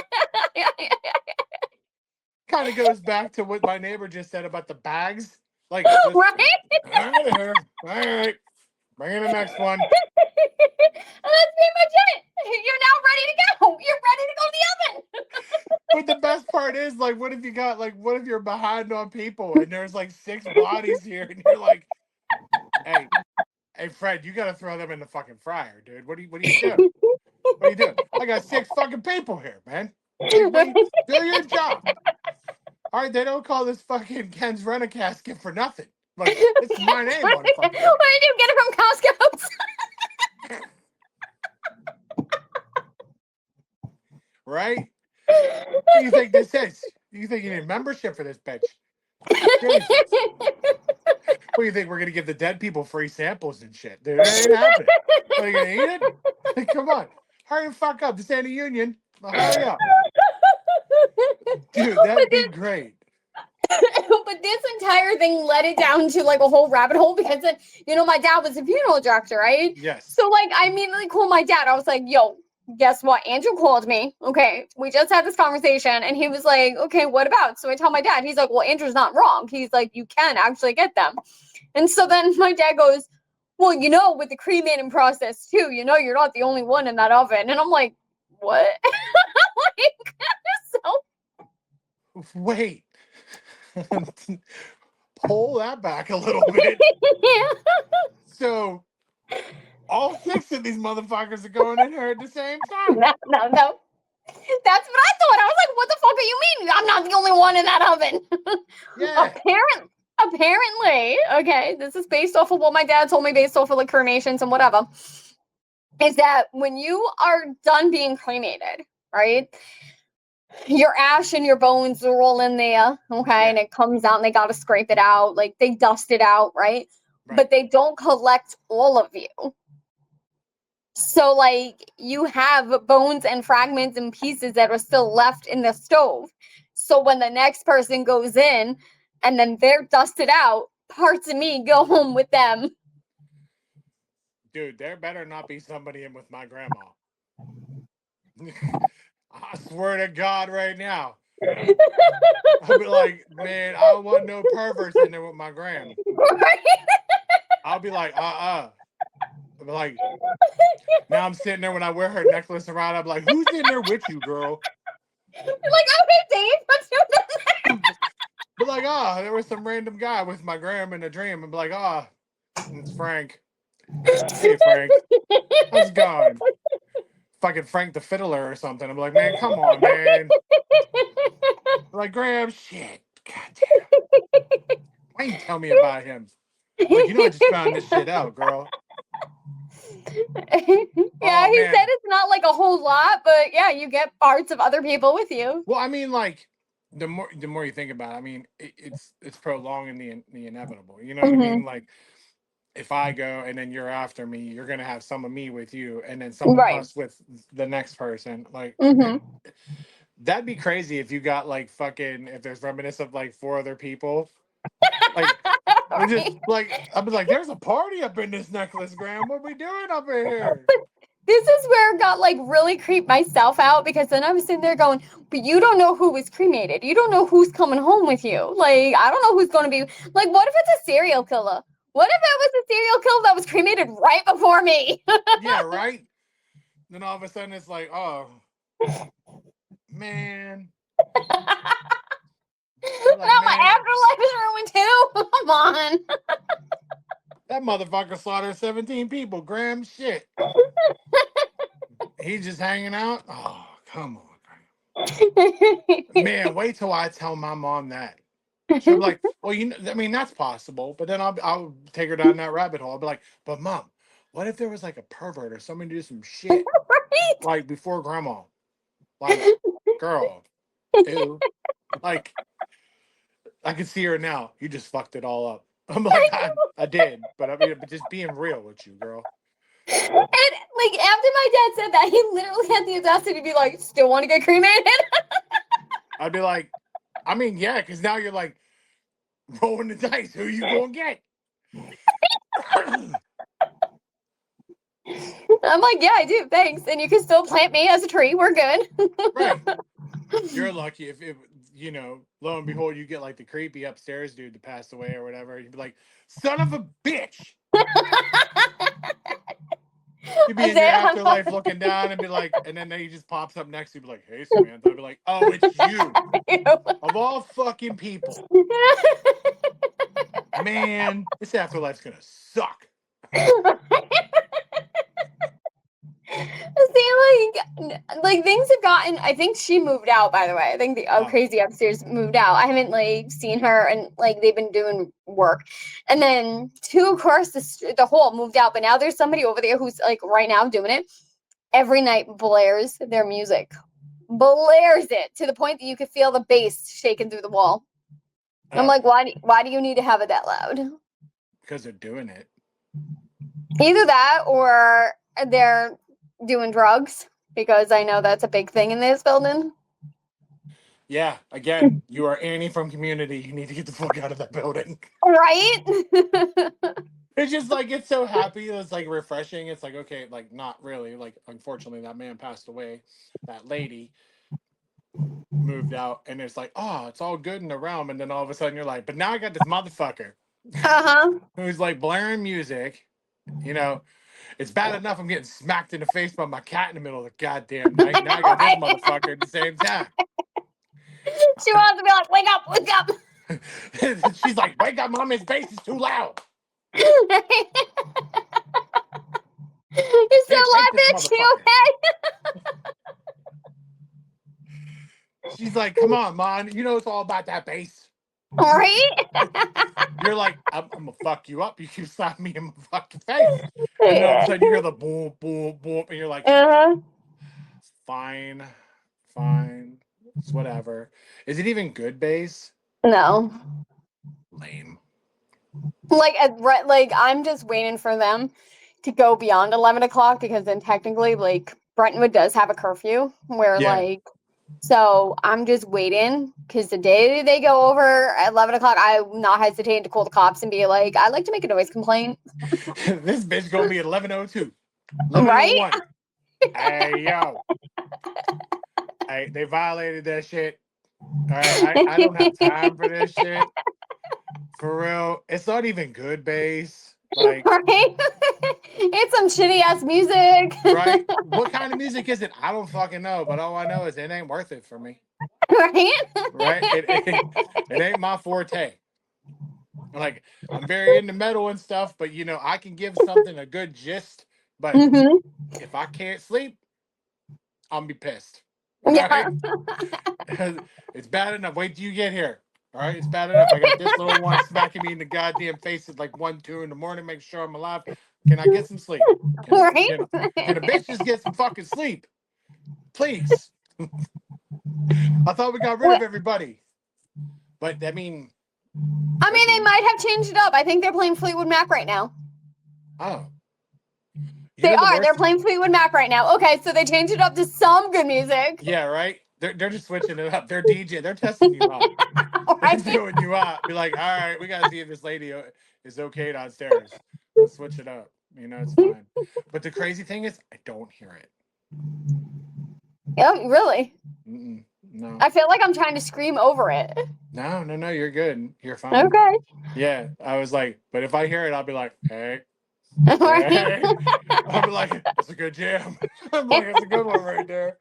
kind of goes back to what my neighbor just said about the bags. Like, just Right? out of here. All right, bring in the next one. And that's pretty much it. You're now ready to go. You're ready to go to the oven. But the best part is, like, what if you're behind on people and there's like 6 bodies here, and you're like, hey, hey, Fred, you gotta throw them in the fucking fryer, dude. What do you do? What are you doing? I got 6 fucking people here, man. Like, do your job. All right, they don't call this fucking Ken's Rent a Casket for nothing. Like, it's my name on the Where fucking thing, did you get it from Costco? right? What do you think this is? You think you need membership for this bitch? Jesus. What do you think? We're gonna give the dead people free samples and shit? Dude, it ain't happening. What, are you gonna eat it? Come on. Hurry the fuck up. This ain't a union. Well, hurry up. Dude, that'd be great. But this entire thing led it down to like a whole rabbit hole because then, my dad was a funeral director, right? Yes. So like I immediately called my dad. I was like, yo, guess what? Andrew called me. Okay. We just had this conversation and he was like, okay, what about? So I tell my dad, he's like, well, Andrew's not wrong. He's like, you can actually get them. And so then my dad goes, well, with the cremating process too, you're not the only one in that oven. And I'm like, what? Like, so Wait. Pull that back a little bit. yeah. So all 6 of these motherfuckers are going in here at the same time. No. That's what I thought. I was like, what the fuck do you mean? I'm not the only one in that oven. Yeah. Apparently, okay, this is based off of what my dad told me, based off of like cremations and whatever, is that when you are done being cremated, right? Your ash and your bones are all in there, okay, Yeah. and it comes out and they gotta scrape it out, like they dust it out, right? But they don't collect all of you. So, like, you have bones and fragments and pieces that are still left in the stove. So, when the next person goes in and then they're dusted out, parts of me go home with them. Dude, there better not be somebody in with my grandma. I swear to God right now. I'll be like, man, I don't want no perverts in there with my gram. I'll be like, I'll be like, now I'm sitting there when I wear her necklace around. I'm like, who's in there with you, girl? You're like, okay, Dave, what's your Be like, there was some random guy with my gram in a dream. And be like, it's Frank. Hey, Frank. How's it going? Fucking Frank the Fiddler or something. I'm like, man, come on, man. I'm like, Graham, shit. God damn. Why you tell me about him? Like, I just found this shit out, girl. Yeah, he said it's not like a whole lot, but yeah, you get parts of other people with you. Well, I mean, like, the more you think about it, I mean, it's prolonging the inevitable. You know what I mean? Hmm. Like, if I go and then you're after me, you're gonna have some of me with you, and then some of Right. us with the next person. Like, Hmm. that'd be crazy if you got like fucking if there's reminiscent of like four other people. Like, they're just Right. like I'd be like, there's a party up in this necklace, Graham. What we doing up in here? This is where it got like really creeped myself out because then I was sitting there going, but you don't know who was cremated. You don't know who's coming home with you. Like, I don't know who's going to be like, what if it's a serial killer? What if it was a serial killer that was cremated right before me? Yeah, right. Then all of a sudden it's like, oh man, you're like, Now my man, afterlife is ruined too. Come on. that motherfucker slaughtered 17 people. Graham, shit. He's just hanging out. Oh, come on, Graham. Man, wait till I tell my mom that. She'll be like, well, I mean, that's possible. But then I'll take her down that rabbit hole. I'll be like, but mom, what if there was like a pervert or somebody do some shit Right? like before grandma? Like, girl, ew. Like, I can see her now. You just fucked it all up. I'm like, I did. But I mean, but just being real with you, girl. And like after my dad said that, he literally had the audacity to be like, "Still want to get cremated?" I'd be like, I mean, yeah, because now you're like rolling the dice. Who you gonna get? I'm like, "Yeah, I do. Thanks." And you can still plant me as a tree. We're good. Right. You're lucky if lo and behold, you get like the creepy upstairs dude that passed away or whatever. You'd be like, son of a bitch. You'd be in your Isaiah. afterlife looking down and be like, and then he just pops up next to you, be like, hey Samantha. I'd be like, oh, it's you. Of all fucking people. Man, this afterlife's gonna suck. See, like things have gotten. I think she moved out. By the way, I think the Oh, crazy upstairs moved out. I haven't like seen her, and like they've been doing work. And then two across the hall moved out, but now there's somebody over there who's like right now doing it. Every night blares their music, blares it to the point that you could feel the bass shaking through the wall. I'm oh, like, why do you need to have it that loud? because they're doing it. Either that or they're doing drugs because I know that's a big thing in this building. Yeah, again, you are Annie from Community. You need to get the fuck out of that building. Right? It's just like it's so happy. It's like refreshing. It's like okay, like not really. Like unfortunately, that man passed away. That lady moved out, and it's like oh, it's all good in the realm. And then all of a sudden, you're like, but now I got this motherfucker Uh-huh. who's like blaring music. You know, it's bad enough I'm getting smacked in the face by my cat in the middle of the goddamn night. I Now I know, got this right? motherfucker at the same time. She wants to be like, wake up, wake up. She's like, wake up, mom, his bass is too loud. You're so Can't take loud, this bitch. You motherfucker. okay? She's like, come on, man. You know it's all about that bass. Right? You're like, I'm gonna fuck you up. You keep slapping me in my fucking face. And then all of a sudden you hear the boom, boom, boom, and you're like, Uh-huh. fine, fine. It's whatever. Is it even good bass? No. Lame. Like, like I'm just waiting for them to go beyond 11 o'clock because then technically, like, Brentwood does have a curfew where, Yeah. like, so I'm just waiting because the day they go over at 11 o'clock, I'm not hesitating to call the cops and be like, I'd like to make a noise complaint. This bitch gonna be at 11:02, Right? 11:01. Hey yo. Hey, they violated that shit. All right. I don't have time for this shit. For real. It's not even good bass. Like, Right? It's some shitty ass music. right? What kind of music is it? I don't fucking know, but all I know is it ain't worth it for me. Right? Right? It ain't my forte. Like I'm very into metal and stuff, but I can give something a good gist. But Hmm. if I can't sleep, I'm be pissed. All Yeah. right? It's bad enough. Wait till you get here. All right, it's bad enough. I got this little one smacking me in the goddamn face at like 1, 2 in the morning, make sure I'm alive. Can I get some sleep? Can Right? can can a bitch just get some fucking sleep, please? I thought we got rid of Wait, everybody. But I mean, I mean, they might have changed it up. I think they're playing Fleetwood Mac right now. oh, you They know the are. They're worst. playing Fleetwood Mac right now. Okay, so they changed it up to some good music. Yeah, right. They're just switching it up. They're DJ. They're testing you out. They're Right? doing you out. Be like, all right, we gotta see if this lady is okay downstairs. Let's switch it up. You know, it's fine. But the crazy thing is, I don't hear it. Oh, really? No, I feel like I'm trying to scream over it. no. You're good. You're fine. Okay. Yeah, I was like, but if I hear it, I'll be like, hey, Right? hey. I'll be like, that's a good jam. I'm like, that's a good one right there.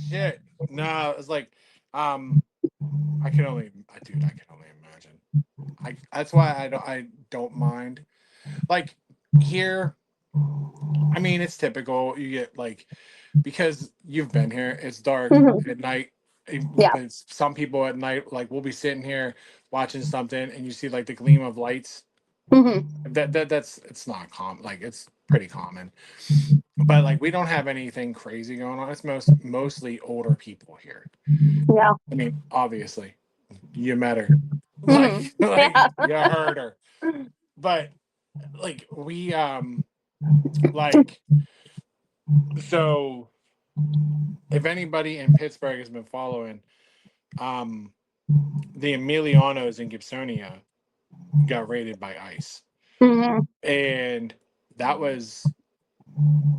Shit. No, it's like, um, dude, I can only imagine. That's why I don't mind. Like here, I mean, it's typical. You get like because you've been here. It's dark Mhm. at night. Yeah. But some people at night, like we'll be sitting here watching something, and you see like the gleam of lights. Hmm. That's it's not common. Like it's pretty common, but like we don't have anything crazy going on. It's mostly older people here. Yeah. I mean, obviously, you met her, Hmm. like Yeah. you heard her, but like we like so if anybody in Pittsburgh has been following, um the Emilianos in Gibsonia got raided by ICE, Hmm. and that was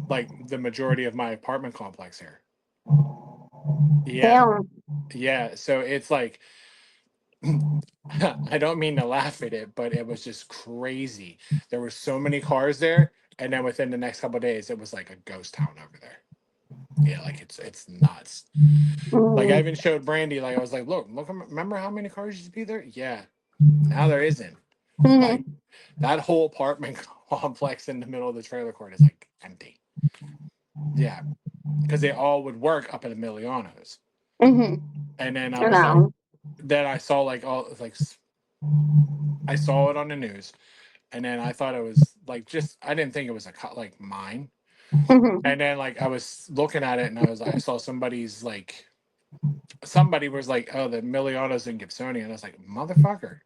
like the majority of my apartment complex here. Yeah, Damn. yeah. So it's like I don't mean to laugh at it, but it was just crazy. There were so many cars there, and then within the next couple of days, it was like a ghost town over there. Yeah, like it's nuts. Like I Hmm. even showed Brandy, like I was like, look, remember how many cars used to be there? Yeah, now there isn't. Like Hmm. that whole apartment complex in the middle of the trailer court is like empty. Yeah, because they all would work up at the Milianos, Hmm. and then I was like, No. then I saw like I saw it on the news, and then I thought it was like just I didn't think it was a cut like mine, Hmm. and then like I was looking at it, and I saw somebody was like, oh, the Milianos in Gibsonia, and I was like, motherfucker.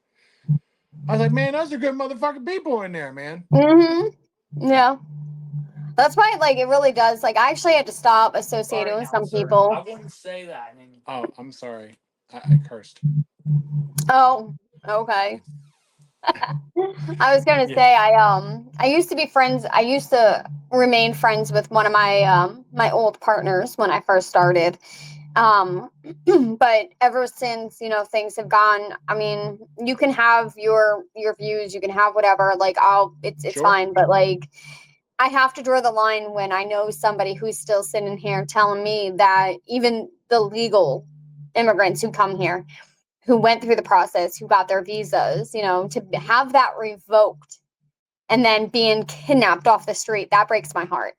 I was like, man, those are good motherfucking people in there, man. Hmm. Yeah. That's why, like, it really does. Like, I actually had to stop associating Sorry with now, some sir. I people. wouldn't say that. I mean, Oh, I'm sorry. I cursed. Oh, okay. I was gonna Yeah, say I used to be friends. I used to remain friends with one of my old partners when I first started. Um, but ever since things have gone. I mean, you can have your views. You can have whatever. Like it's sure. fine. But like I have to draw the line when I know somebody who's still sitting here telling me that even the legal immigrants who come here, who went through the process, who got their visas, to have that revoked and then being kidnapped off the street, that breaks my heart.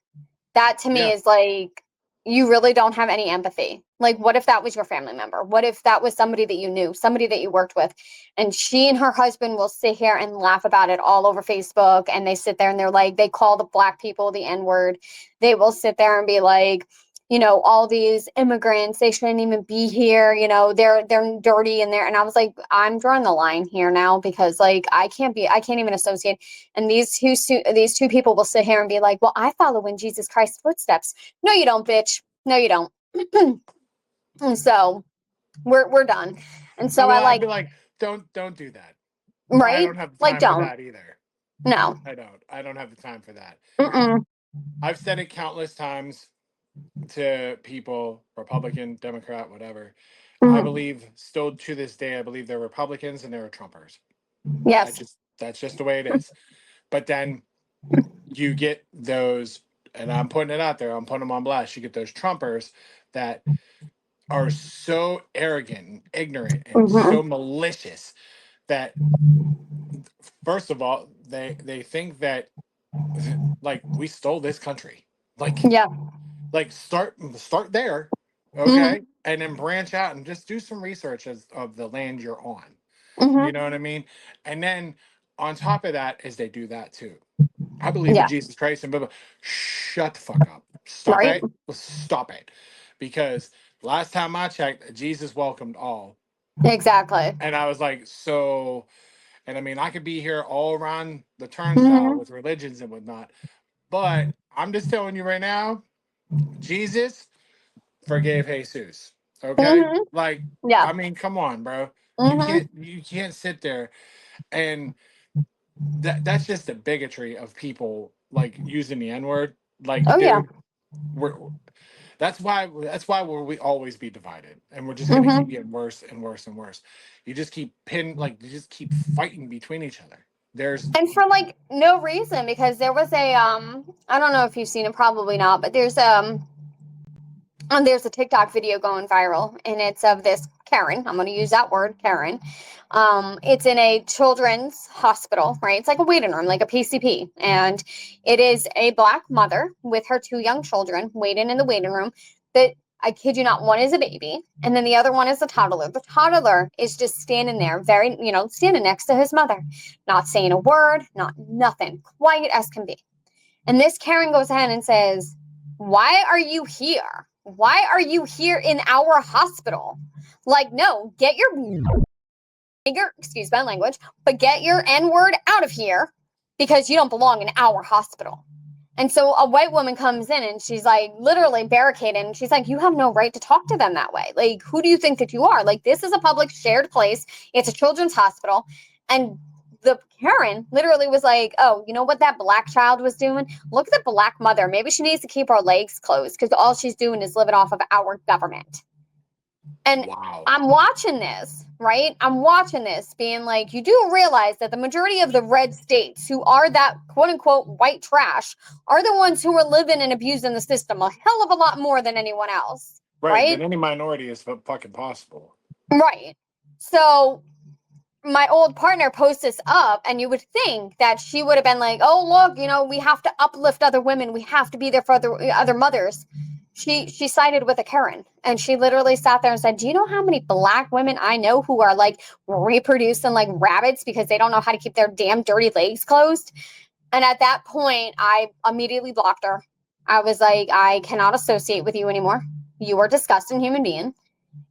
That to me Yeah, is like, you really don't have any empathy. Like, what if that was your family member? What if that was somebody that you knew, somebody that you worked with? And she and her husband will sit here and laugh about it all over Facebook. And they sit there and they're like, they call the black people the N word. They will sit there and be like, all these immigrants, they shouldn't even be here. They're dirty in there. And I was like, I'm drawing the line here now because like I can't even associate. And these two people will sit here and be like, well, I follow in Jesus Christ's footsteps. No, you don't, bitch. No, you don't. And so we're done. And so I well, I'd like, be like, don't do that. I right? don't have the Like, time for don't. that either. No. I don't. I don't have the time for that. Mm-mm. I've said it countless times to people, Republican, Democrat, whatever. I Mm-hmm. believe still to this day, I believe they're Republicans and they're Trumpers. Yes. That's just the way it is. But then you get those, and I'm putting it out there, I'm putting them on blast. You get those Trumpers that are so arrogant and ignorant and Mm-hmm. so malicious that first of all, they think that like we stole this country. Yeah. Like start there, Mm-hmm. okay? And then branch out and just do some research of the land you're on. You Mm-hmm. know what I mean? And then on top of that is they do that too. I believe in Yeah. Jesus Christ and blah, blah. Shut the fuck up. Stop Right. it. Stop it. Because last time I checked, Jesus welcomed all. Exactly. And I was like, so, and I mean, I could be here all around the turnstile Hmm. with religions and whatnot, but I'm just telling you right now, Jesus forgave Jesus. Okay? Hmm. Like, Yeah. I mean, come on, bro. Hmm. You can't sit there and that's just the bigotry of people like using the N-word. Like, Oh yeah. dude, we're that's why we always be divided, and we're just gonna keep Hmm. getting worse and worse and worse. You just keep fighting between each other. There's And for like no reason, because there was a I don't know if you've seen it, probably not, but there's a TikTok video going viral, and it's of this Karen. I'm going to use that word, Karen. It's in a children's hospital, right? It's like a waiting room, like a PCP, and it is a black mother with her two young children waiting in the waiting room. That, I kid you not, one is a baby, and then the other one is a toddler. The toddler is just standing there, very, standing next to his mother, not saying a word, not nothing, quiet as can be. And this Karen goes ahead and says, "Why are you here? Why are you here in our hospital? Like, no, excuse my language, but get your N word out of here because you don't belong in our hospital." And so a white woman comes in and she's like literally barricaded. And she's like, "You have no right to talk to them that way. Like, who do you think that you are? Like, this is a public shared place. It's a children's hospital." And the Karen literally was like, "Oh, you know what that black child was doing? Look at the black mother. Maybe she needs to keep her legs closed because all she's doing is living off of our government." And wow. I'm watching this, right? I'm watching this being like, you do realize that the majority of the red states who are that quote unquote white trash are the ones who are living and abusing the system a hell of a lot more than anyone else, Right, right? than any minority is fucking possible. Right. So my old partner posts this up, and you would think that she would have been like, "Oh, look, we have to uplift other women. We have to be there for other mothers." She sided with a Karen, and she literally sat there and said, "Do you know how many black women I know who are like reproducing like rabbits because they don't know how to keep their damn dirty legs closed?" And at that point, I immediately blocked her. I was like, "I cannot associate with you anymore. You are a disgusting human being.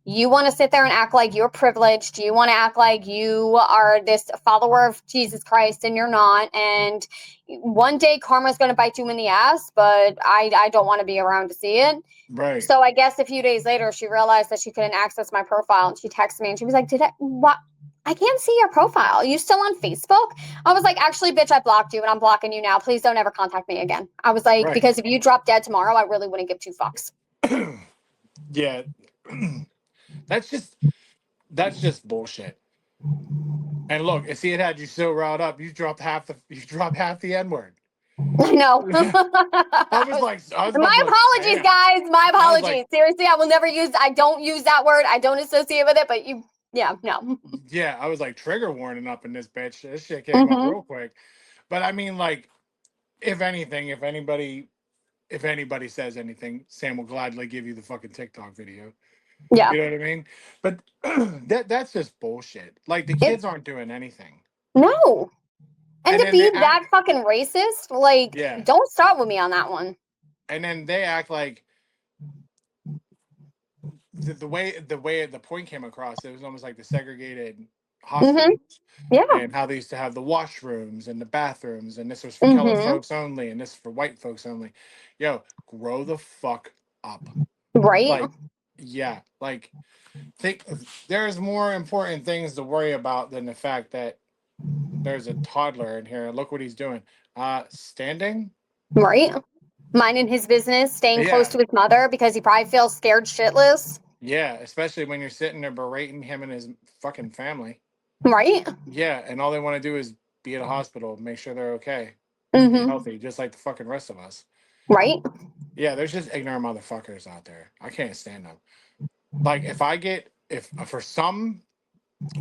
You want to sit there and act like you're privileged. You want to act like you are this follower of Jesus Christ, and you're not. And one day karma's going to bite you in the ass, but I don't want to be around to see it." Right. So I guess a few days later, she realized that she couldn't access my profile, and she texted me and she was like, what? I can't see your profile. Are you still on Facebook?" I was like, "Actually, bitch, I blocked you and I'm blocking you now. Please don't ever contact me again." I was like, Right. "Because if you drop dead tomorrow, I really wouldn't give two fucks." Yeah. that's just that's just bullshit. And look, see, it had you so riled up. You dropped half the N word. I know. I was about My to be like, apologies, damn. guys. My I was like, apologies. Seriously, I don't use that word. I don't associate with it, but yeah, no. yeah, I was like trigger warning up in this bitch. This shit came up Hmm. real quick. But I mean, like, if anything, if anybody says anything, Sam will gladly give you the fucking TikTok video. Yeah. You know what I mean? But that's just bullshit. Like the It's kids aren't doing anything. no. And And to then they be act that fucking racist, like, yeah. don't start with me on that one. And then they act like the way the point came across, it was almost like the segregated Hmm. hospitals Yeah. and how they used to have the washrooms and the bathrooms, and this was for colored Hmm. folks only, and this is for white folks only. Yo, grow the fuck up. Right. Like, yeah, like think there's more important things to worry about than the fact that there's a toddler in here. Look what he's doing. Standing. Right. Minding his business, staying close Yeah, to his mother because he probably feels scared shitless. yeah. Especially when you're sitting there berating him and his fucking family. Right. Yeah, and all they want to do is be at a hospital, make sure they're okay, be Hmm. healthy, just like the fucking rest of us. Right. Yeah, there's just ignorant motherfuckers out there. I can't stand them. Like if for some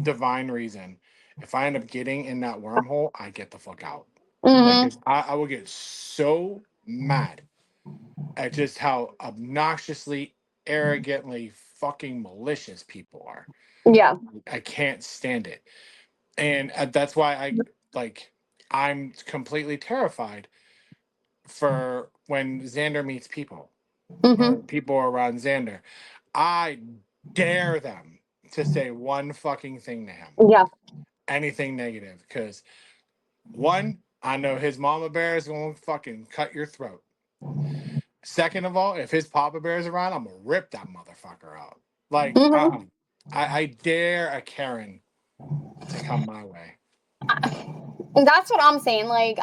divine reason, if I end up getting in that wormhole, I get the fuck out. Like Hmm. 'cause I will get so mad at just how obnoxiously, arrogantly fucking malicious people are. Yeah. I can't stand it. And that's why like I'm completely terrified for when Xander meets people or Hmm. people around Xander. I dare them to say one fucking thing to him, Yeah. anything negative, because one, I know his mama bear is gonna fucking cut your throat. Second of all, if his papa bear is around, I'm gonna rip that motherfucker out. Like, Hmm. I dare a Karen to come my way. That's what I'm saying. Like,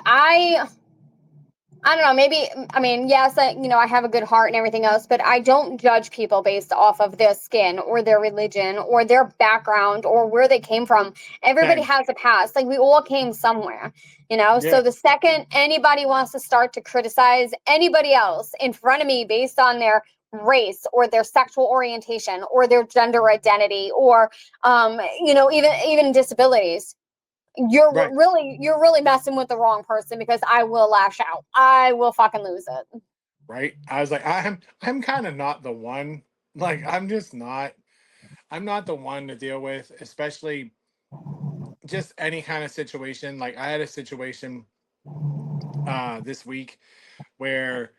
I don't know, maybe, I mean, yes, I have a good heart and everything else, but I don't judge people based off of their skin or their religion or their background or where they came from. Everybody Same. has a past. Like, we all came somewhere. Yeah. So the second anybody wants to start to criticize anybody else in front of me based on their race or their sexual orientation or their gender identity or even disabilities, Right. you're really messing with the wrong person, because I will lash out. I will fucking lose it. Right. I was like, I'm kind of not the one. Like, I'm not the one to deal with, especially just any kind of situation. Like, I had a situation this week where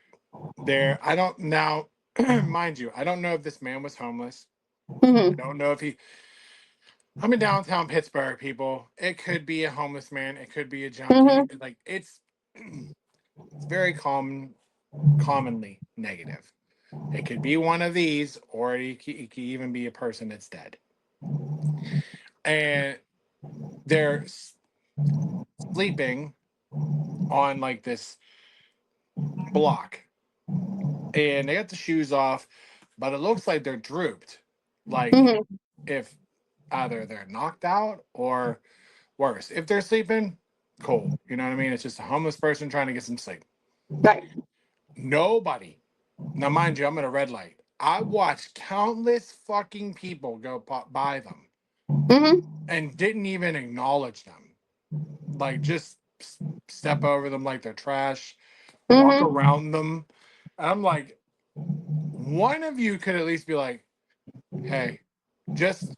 I don't now mind you, I don't know if this man was homeless. I Hmm. don't know if he I'm in downtown Pittsburgh, people. It could be a homeless man, it could be a junkie. Hmm. Like, it's very commonly negative. It could be one of these, or it could even be a person that's dead. And they're sleeping on like this block, and they got the shoes off, but it looks like they're drooped. Like, Hmm. if either they're knocked out or worse. If they're sleeping, cool. You know what I mean? It's just a homeless person trying to get some sleep. Right. Nobody. Now, mind you, I'm at a red light. I watched countless fucking people go pop by them Hmm. and didn't even acknowledge them. Like, just step over them like they're trash, walk Hmm. around them. And I'm like, one of you could at least be like, hey, just,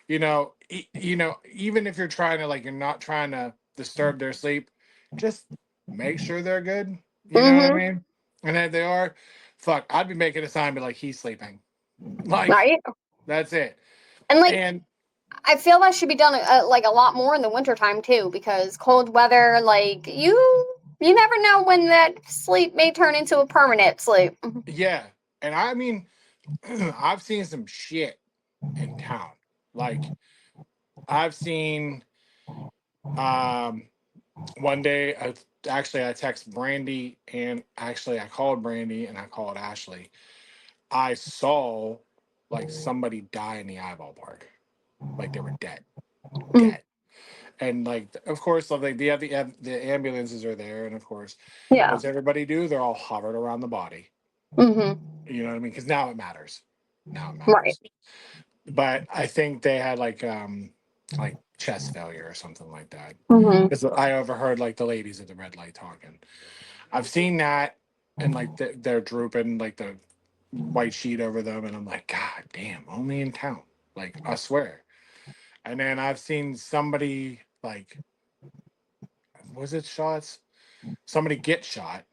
even if you're trying to, like, you're not trying to disturb their sleep, just make sure they're good. You know what I Hmm. mean? And if they are, fuck, I'd be making a sign, be like, he's sleeping. Like, Right. that's it. And like, And I feel that should be done like a lot more in the wintertime too, because cold weather, like, you never know when that sleep may turn into a permanent sleep. yeah, and I mean, I've seen some shit in town. Like, I've seen, um, one day, I text Brandy, and actually I called Brandy and I called Ashley. I saw like somebody die in the eyeball park, like they were dead, Mm. dead. And like, of course, like the ambulances are there, and of course, what Yeah. does everybody do? They're all hovered around the body. Hmm. You know what I mean? Because now it matters. Now it Right. matters. But I think they had like chest failure or something like that. Hmm. Because I overheard like the ladies at the red light talking. I've seen that, and like they're drooping like the white sheet over them, and I'm like, God damn, only in town. Like, I swear. And then I've seen somebody, like, was it shots? Somebody get shot.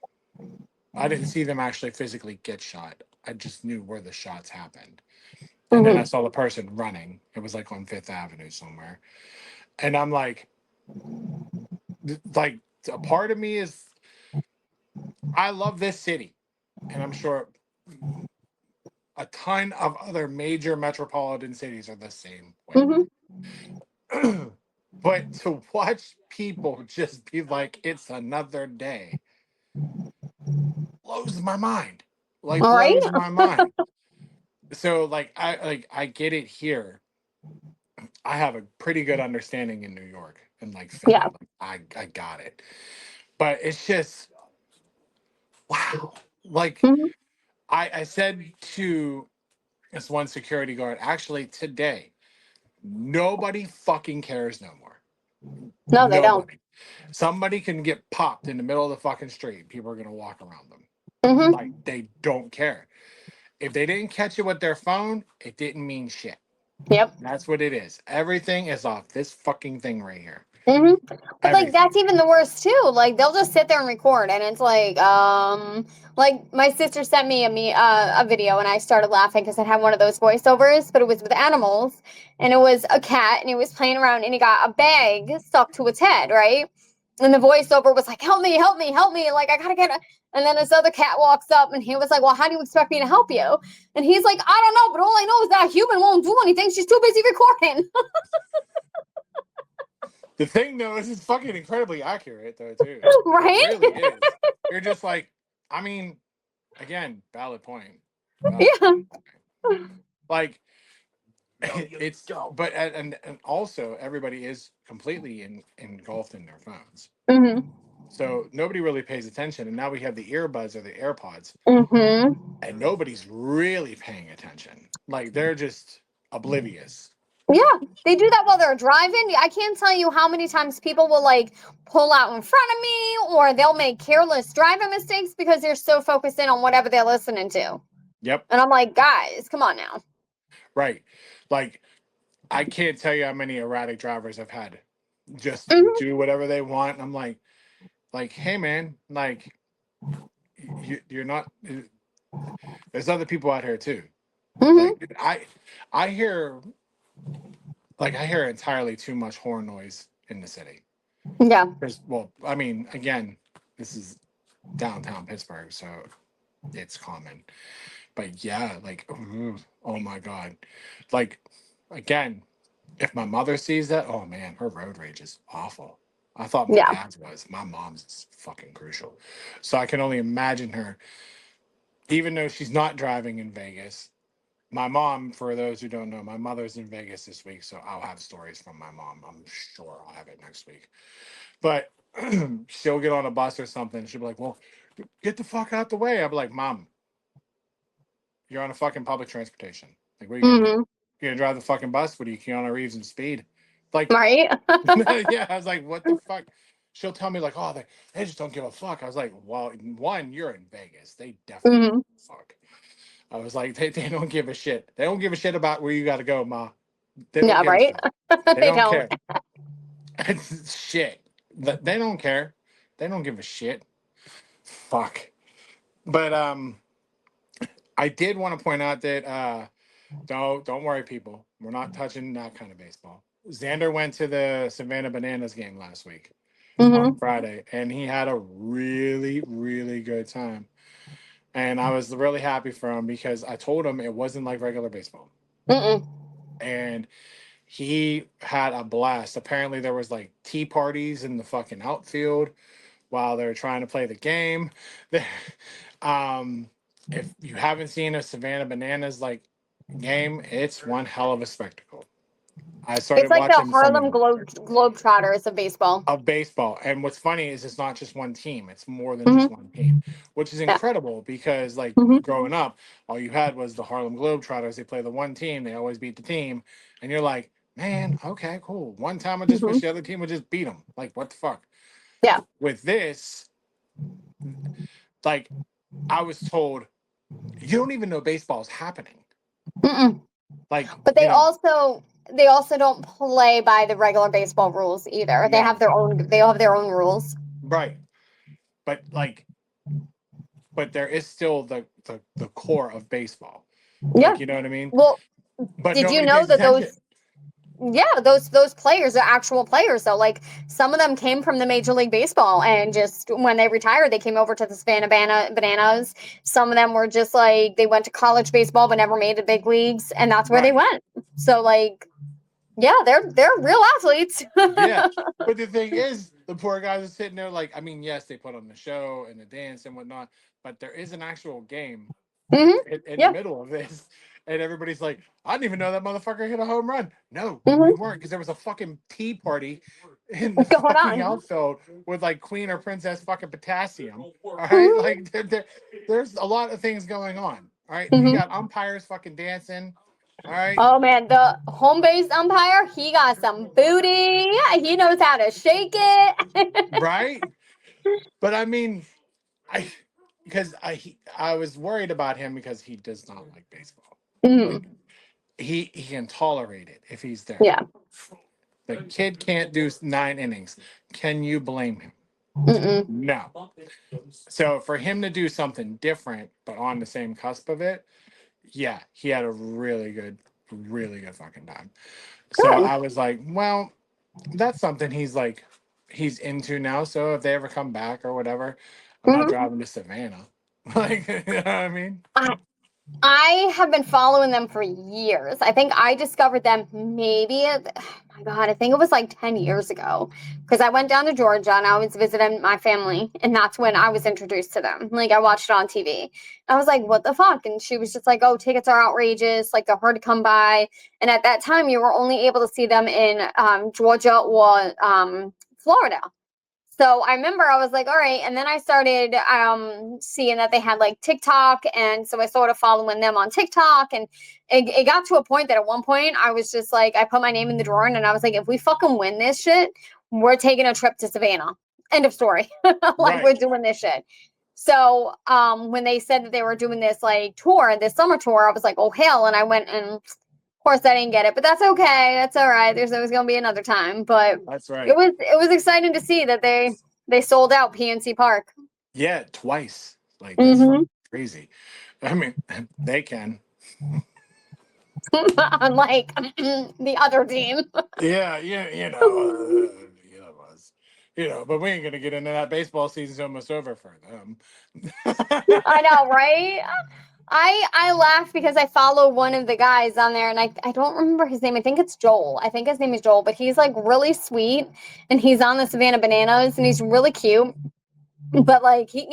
I didn't see them actually physically get shot. I just knew where the shots happened. And then I Hmm. saw the person running. It was like on Fifth Avenue somewhere. And I'm like, like, a part of me is, I love this city. And I'm sure a ton of other major metropolitan cities are the same way. Hmm. But to watch people just be like, it's another day, blows my mind. Like, All right. blows my mind. So I get it here. I have a pretty good understanding in New York and like Yeah. Philly. Like, I got it. But it's just, wow. Like, Hmm. I said to this one security guard, actually today, nobody fucking cares no more. No, they don't. Nobody. Somebody can get popped in the middle of the fucking street. People are gonna walk around them. Like, Hmm. they don't care. If they didn't catch it with their phone, it didn't mean shit. Yep. That's what it is. Everything is off this fucking thing right here. Hmm. But like Everything. that's even the worst too. Like they'll just sit there and record, and it's like my sister sent me a video, and I started laughing because it had one of those voiceovers, but it was with animals, and it was a cat, and he was playing around, and he got a bag stuck to its head, right? And the voiceover was like, "Help me, help me, help me!" Like I gotta get. And then this other cat walks up, and he was like, "Well, how do you expect me to help you?" And he's like, "I don't know, but all I know is that a human won't do anything. She's too busy recording." The thing though is it's fucking incredibly accurate though too. It Right? really is. You're just like, I mean, again, valid point. Valid Yeah. point. Like it's but and also everybody is completely engulfed in their phones. Hmm. So nobody really pays attention. And now we have the earbuds or the AirPods, Hmm. and nobody's really paying attention. Like they're just oblivious. Yeah, they do that while they're driving. I can't tell you how many times people will like pull out in front of me, or they'll make careless driving mistakes because they're so focused in on whatever they're listening to. Yep. And I'm like, guys, come on now. Right. Like I can't tell you how many erratic drivers I've had just Hmm. do whatever they want. And I'm like, hey man, like you're not. There's other people out here too. Hmm. Like I hear I hear entirely too much horn noise in the city. Yeah. There's well, I mean, again, this is downtown Pittsburgh, so it's common. But yeah, like, oh my god, like again, if my mother sees that, oh man, her road rage is awful. I thought my Yeah. dad's was. My mom's is fucking crucial. So I can only imagine her, even though she's not driving in Vegas. My mom, for those who don't know, my mother's in Vegas this week, so I'll have stories from my mom. I'm sure I'll have it next week. But she'll get on a bus or something. She'll be like, well, get the fuck out the way. I'll be like, Mom, you're on a fucking public transportation. Like, what are you gonna do? Hmm. You're gonna drive the fucking bus? What are you, Keanu Reeves in Speed? Like, Right. yeah, I was like, what the fuck? She'll tell me like, oh, they just don't give a fuck. I was like, well, one, you're in Vegas. They definitely don't Hmm. give a fuck. I was like, they don't give a shit. They don't give a shit about where you got to go, ma. They don't Yeah. give a Right. shit. They They don't don't. care. Shit. They don't care. They don't give a shit. Fuck. But I did want to point out that don't worry, people. We're not touching that kind of baseball. Xander went to the Savannah Bananas game last week on Hmm. Friday, and he had a really, really good time. And I was really happy for him because I told him it wasn't like regular baseball. Mm-mm. And he had a blast. Apparently there was like tea parties in the fucking outfield while they're trying to play the game. um, if you haven't seen a Savannah Bananas like game, it's one hell of a spectacle. I It's started like the watching some of Harlem them Globetrotters of baseball. of baseball, and what's funny is it's not just one team; it's more than just Hmm. one team, which is Yeah. incredible because like Hmm. growing up, all you had was the Harlem Globetrotters. They play the one team; they always beat the team, and you're like, man, okay, cool. One time, I just Hmm. wish the other team would just beat them. Like, what the fuck? Yeah. With this, like, I was told you don't even know baseball's happening. Mm-mm. Like, But they also don't play by the regular baseball rules either. They have no, their own. They all have their own rules. right, but like, but there is still the core of baseball. Yeah. Like, you know what I mean? Well, But did you nobody know pays that attention. those? Yeah, those players are actual players. So like some of them came from the Major League Baseball, and just when they retired, they came over to the Savannah Bananas. Some of them were just like they went to college baseball but never made the big leagues, and that's where they Right. went. So like, yeah, they're real athletes. Yeah. But the thing is, the poor guys are sitting there like, I mean, yes, they put on the show and the dance and whatnot, but there is an actual game Hmm. in the Yeah. middle of this. And everybody's like, I didn't even know that motherfucker hit a home run. No, Hmm. you weren't, because there was a fucking tea party in the Going fucking on. outfield with like Queen or Princess fucking Potassium. All right. Hmm. Like there's a lot of things going on. All right. You Hmm. got umpires fucking dancing. All right. Oh man, the home base umpire, he got some booty. He knows how to shake it. Right. But I mean, I because I was worried about him because he does not like baseball. Hmm. Like he can tolerate it if he's there. Yeah. The kid can't do 9 innings. Can you blame him? Mm-mm. No. So for him to do something different, but on the same cusp of it, yeah, he had a really good fucking time. So Good. I was like, well, that's something he's into now. So if they ever come back or whatever, I'm not Hmm. driving to Savannah. Like, you know what I mean? I have been following them for years. I think I discovered them maybe, oh my God, I think it was like 10 years ago. Because I went down to Georgia and I was visiting my family. And that's when I was introduced to them. Like, I watched it on TV. I was like, what the fuck? And she was just like, oh, tickets are outrageous. Like, they're hard to come by. And at that time, you were only able to see them in Georgia or Florida. So I remember I was like, all right. And then I started seeing that they had like TikTok. And so I started following them on TikTok. And it got to a point that at one point I was just like, I put my name in the drawer and I was like, if we fucking win this shit, we're taking a trip to Savannah. End of story. Like, we're Right. doing this shit. So when they said that they were doing this like tour, this summer tour, I was like, oh hell. And I went, and of course I didn't get it, but that's okay. That's all right. There's always gonna be another time. But That's it right. was it was exciting to see that they sold out PNC Park. Yeah, twice. Like that's Mm-hmm. crazy. I mean, they can. Unlike the other team. Yeah, yeah, it was. But we ain't gonna get into that. Baseball season's almost over for them. I know, right? I laugh because I follow one of the guys on there and I don't remember his name. I think it's Joel. I think his name is Joel, but he's like really sweet and he's on the Savannah Bananas and he's really cute. But like he's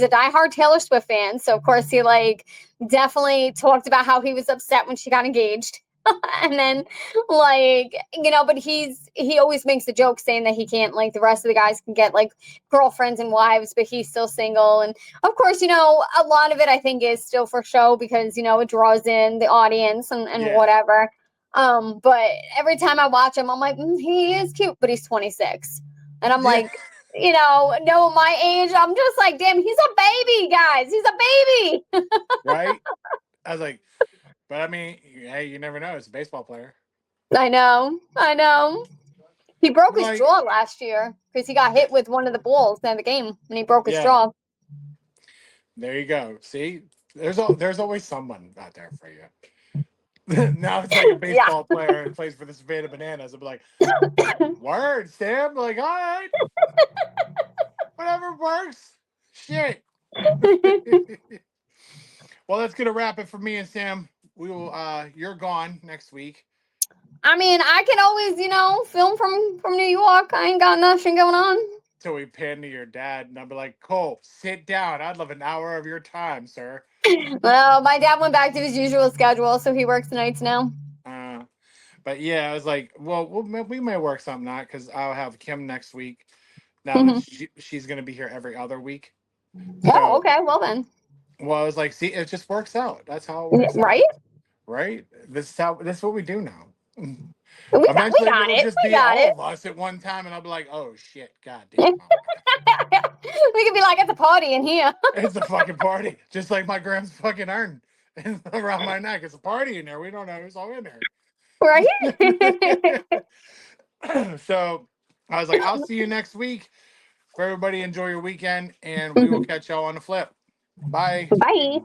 a diehard Taylor Swift fan, so of course he like definitely talked about how he was upset when she got engaged. And then like but he always makes a joke saying that he can't, like, the rest of the guys can get like girlfriends and wives, but he's still single. And of course a lot of it I think is still for show because it draws in the audience and Yeah, whatever. But every time I watch him I'm like, he is cute, but he's 26. And I'm yeah, like, knowing my age, I'm just like, damn, he's a baby, guys. He's a baby. right. I was like, but I mean, hey, you never know. It's a baseball player. I know. I know. He broke his Like, jaw last year because he got hit with one of the balls in the game and he broke his yeah, jaw. there you go. See, there's always someone out there for you. Now it's like a Yeah. baseball player and plays for the Savannah Bananas. I'll be like, word, Sam. Like, all right, whatever works. Shit. Well, that's gonna wrap it for me and Sam. We will. You're gone next week I mean, I can always, film from New York. I ain't got nothing going on. till we pan to your dad, and I'll be like, Cole, sit down. I'd love an hour of your time, sir. Well, my dad went back to his usual schedule, so he works nights now. Uh, but yeah, I was like, well, we may work something out because I'll have Kim next week. Now that Hmm. she's gonna be here every other week. Oh, So, okay. Well then, well, I was like, see, it just works out. That's how it works out, right? right? This is what we do now. We Eventually, got it'll it. just We be got all it. of us at one time, and I'll be like, oh shit, We goddamn, could be like, it's a party in here. it's a fucking party, just like my grand's fucking urn around my neck. It's a party in there. We don't know who's all in there. Right? So I was like, I'll see you next week. For everybody, enjoy your weekend, and we will catch y'all on the flip. Bye. Bye.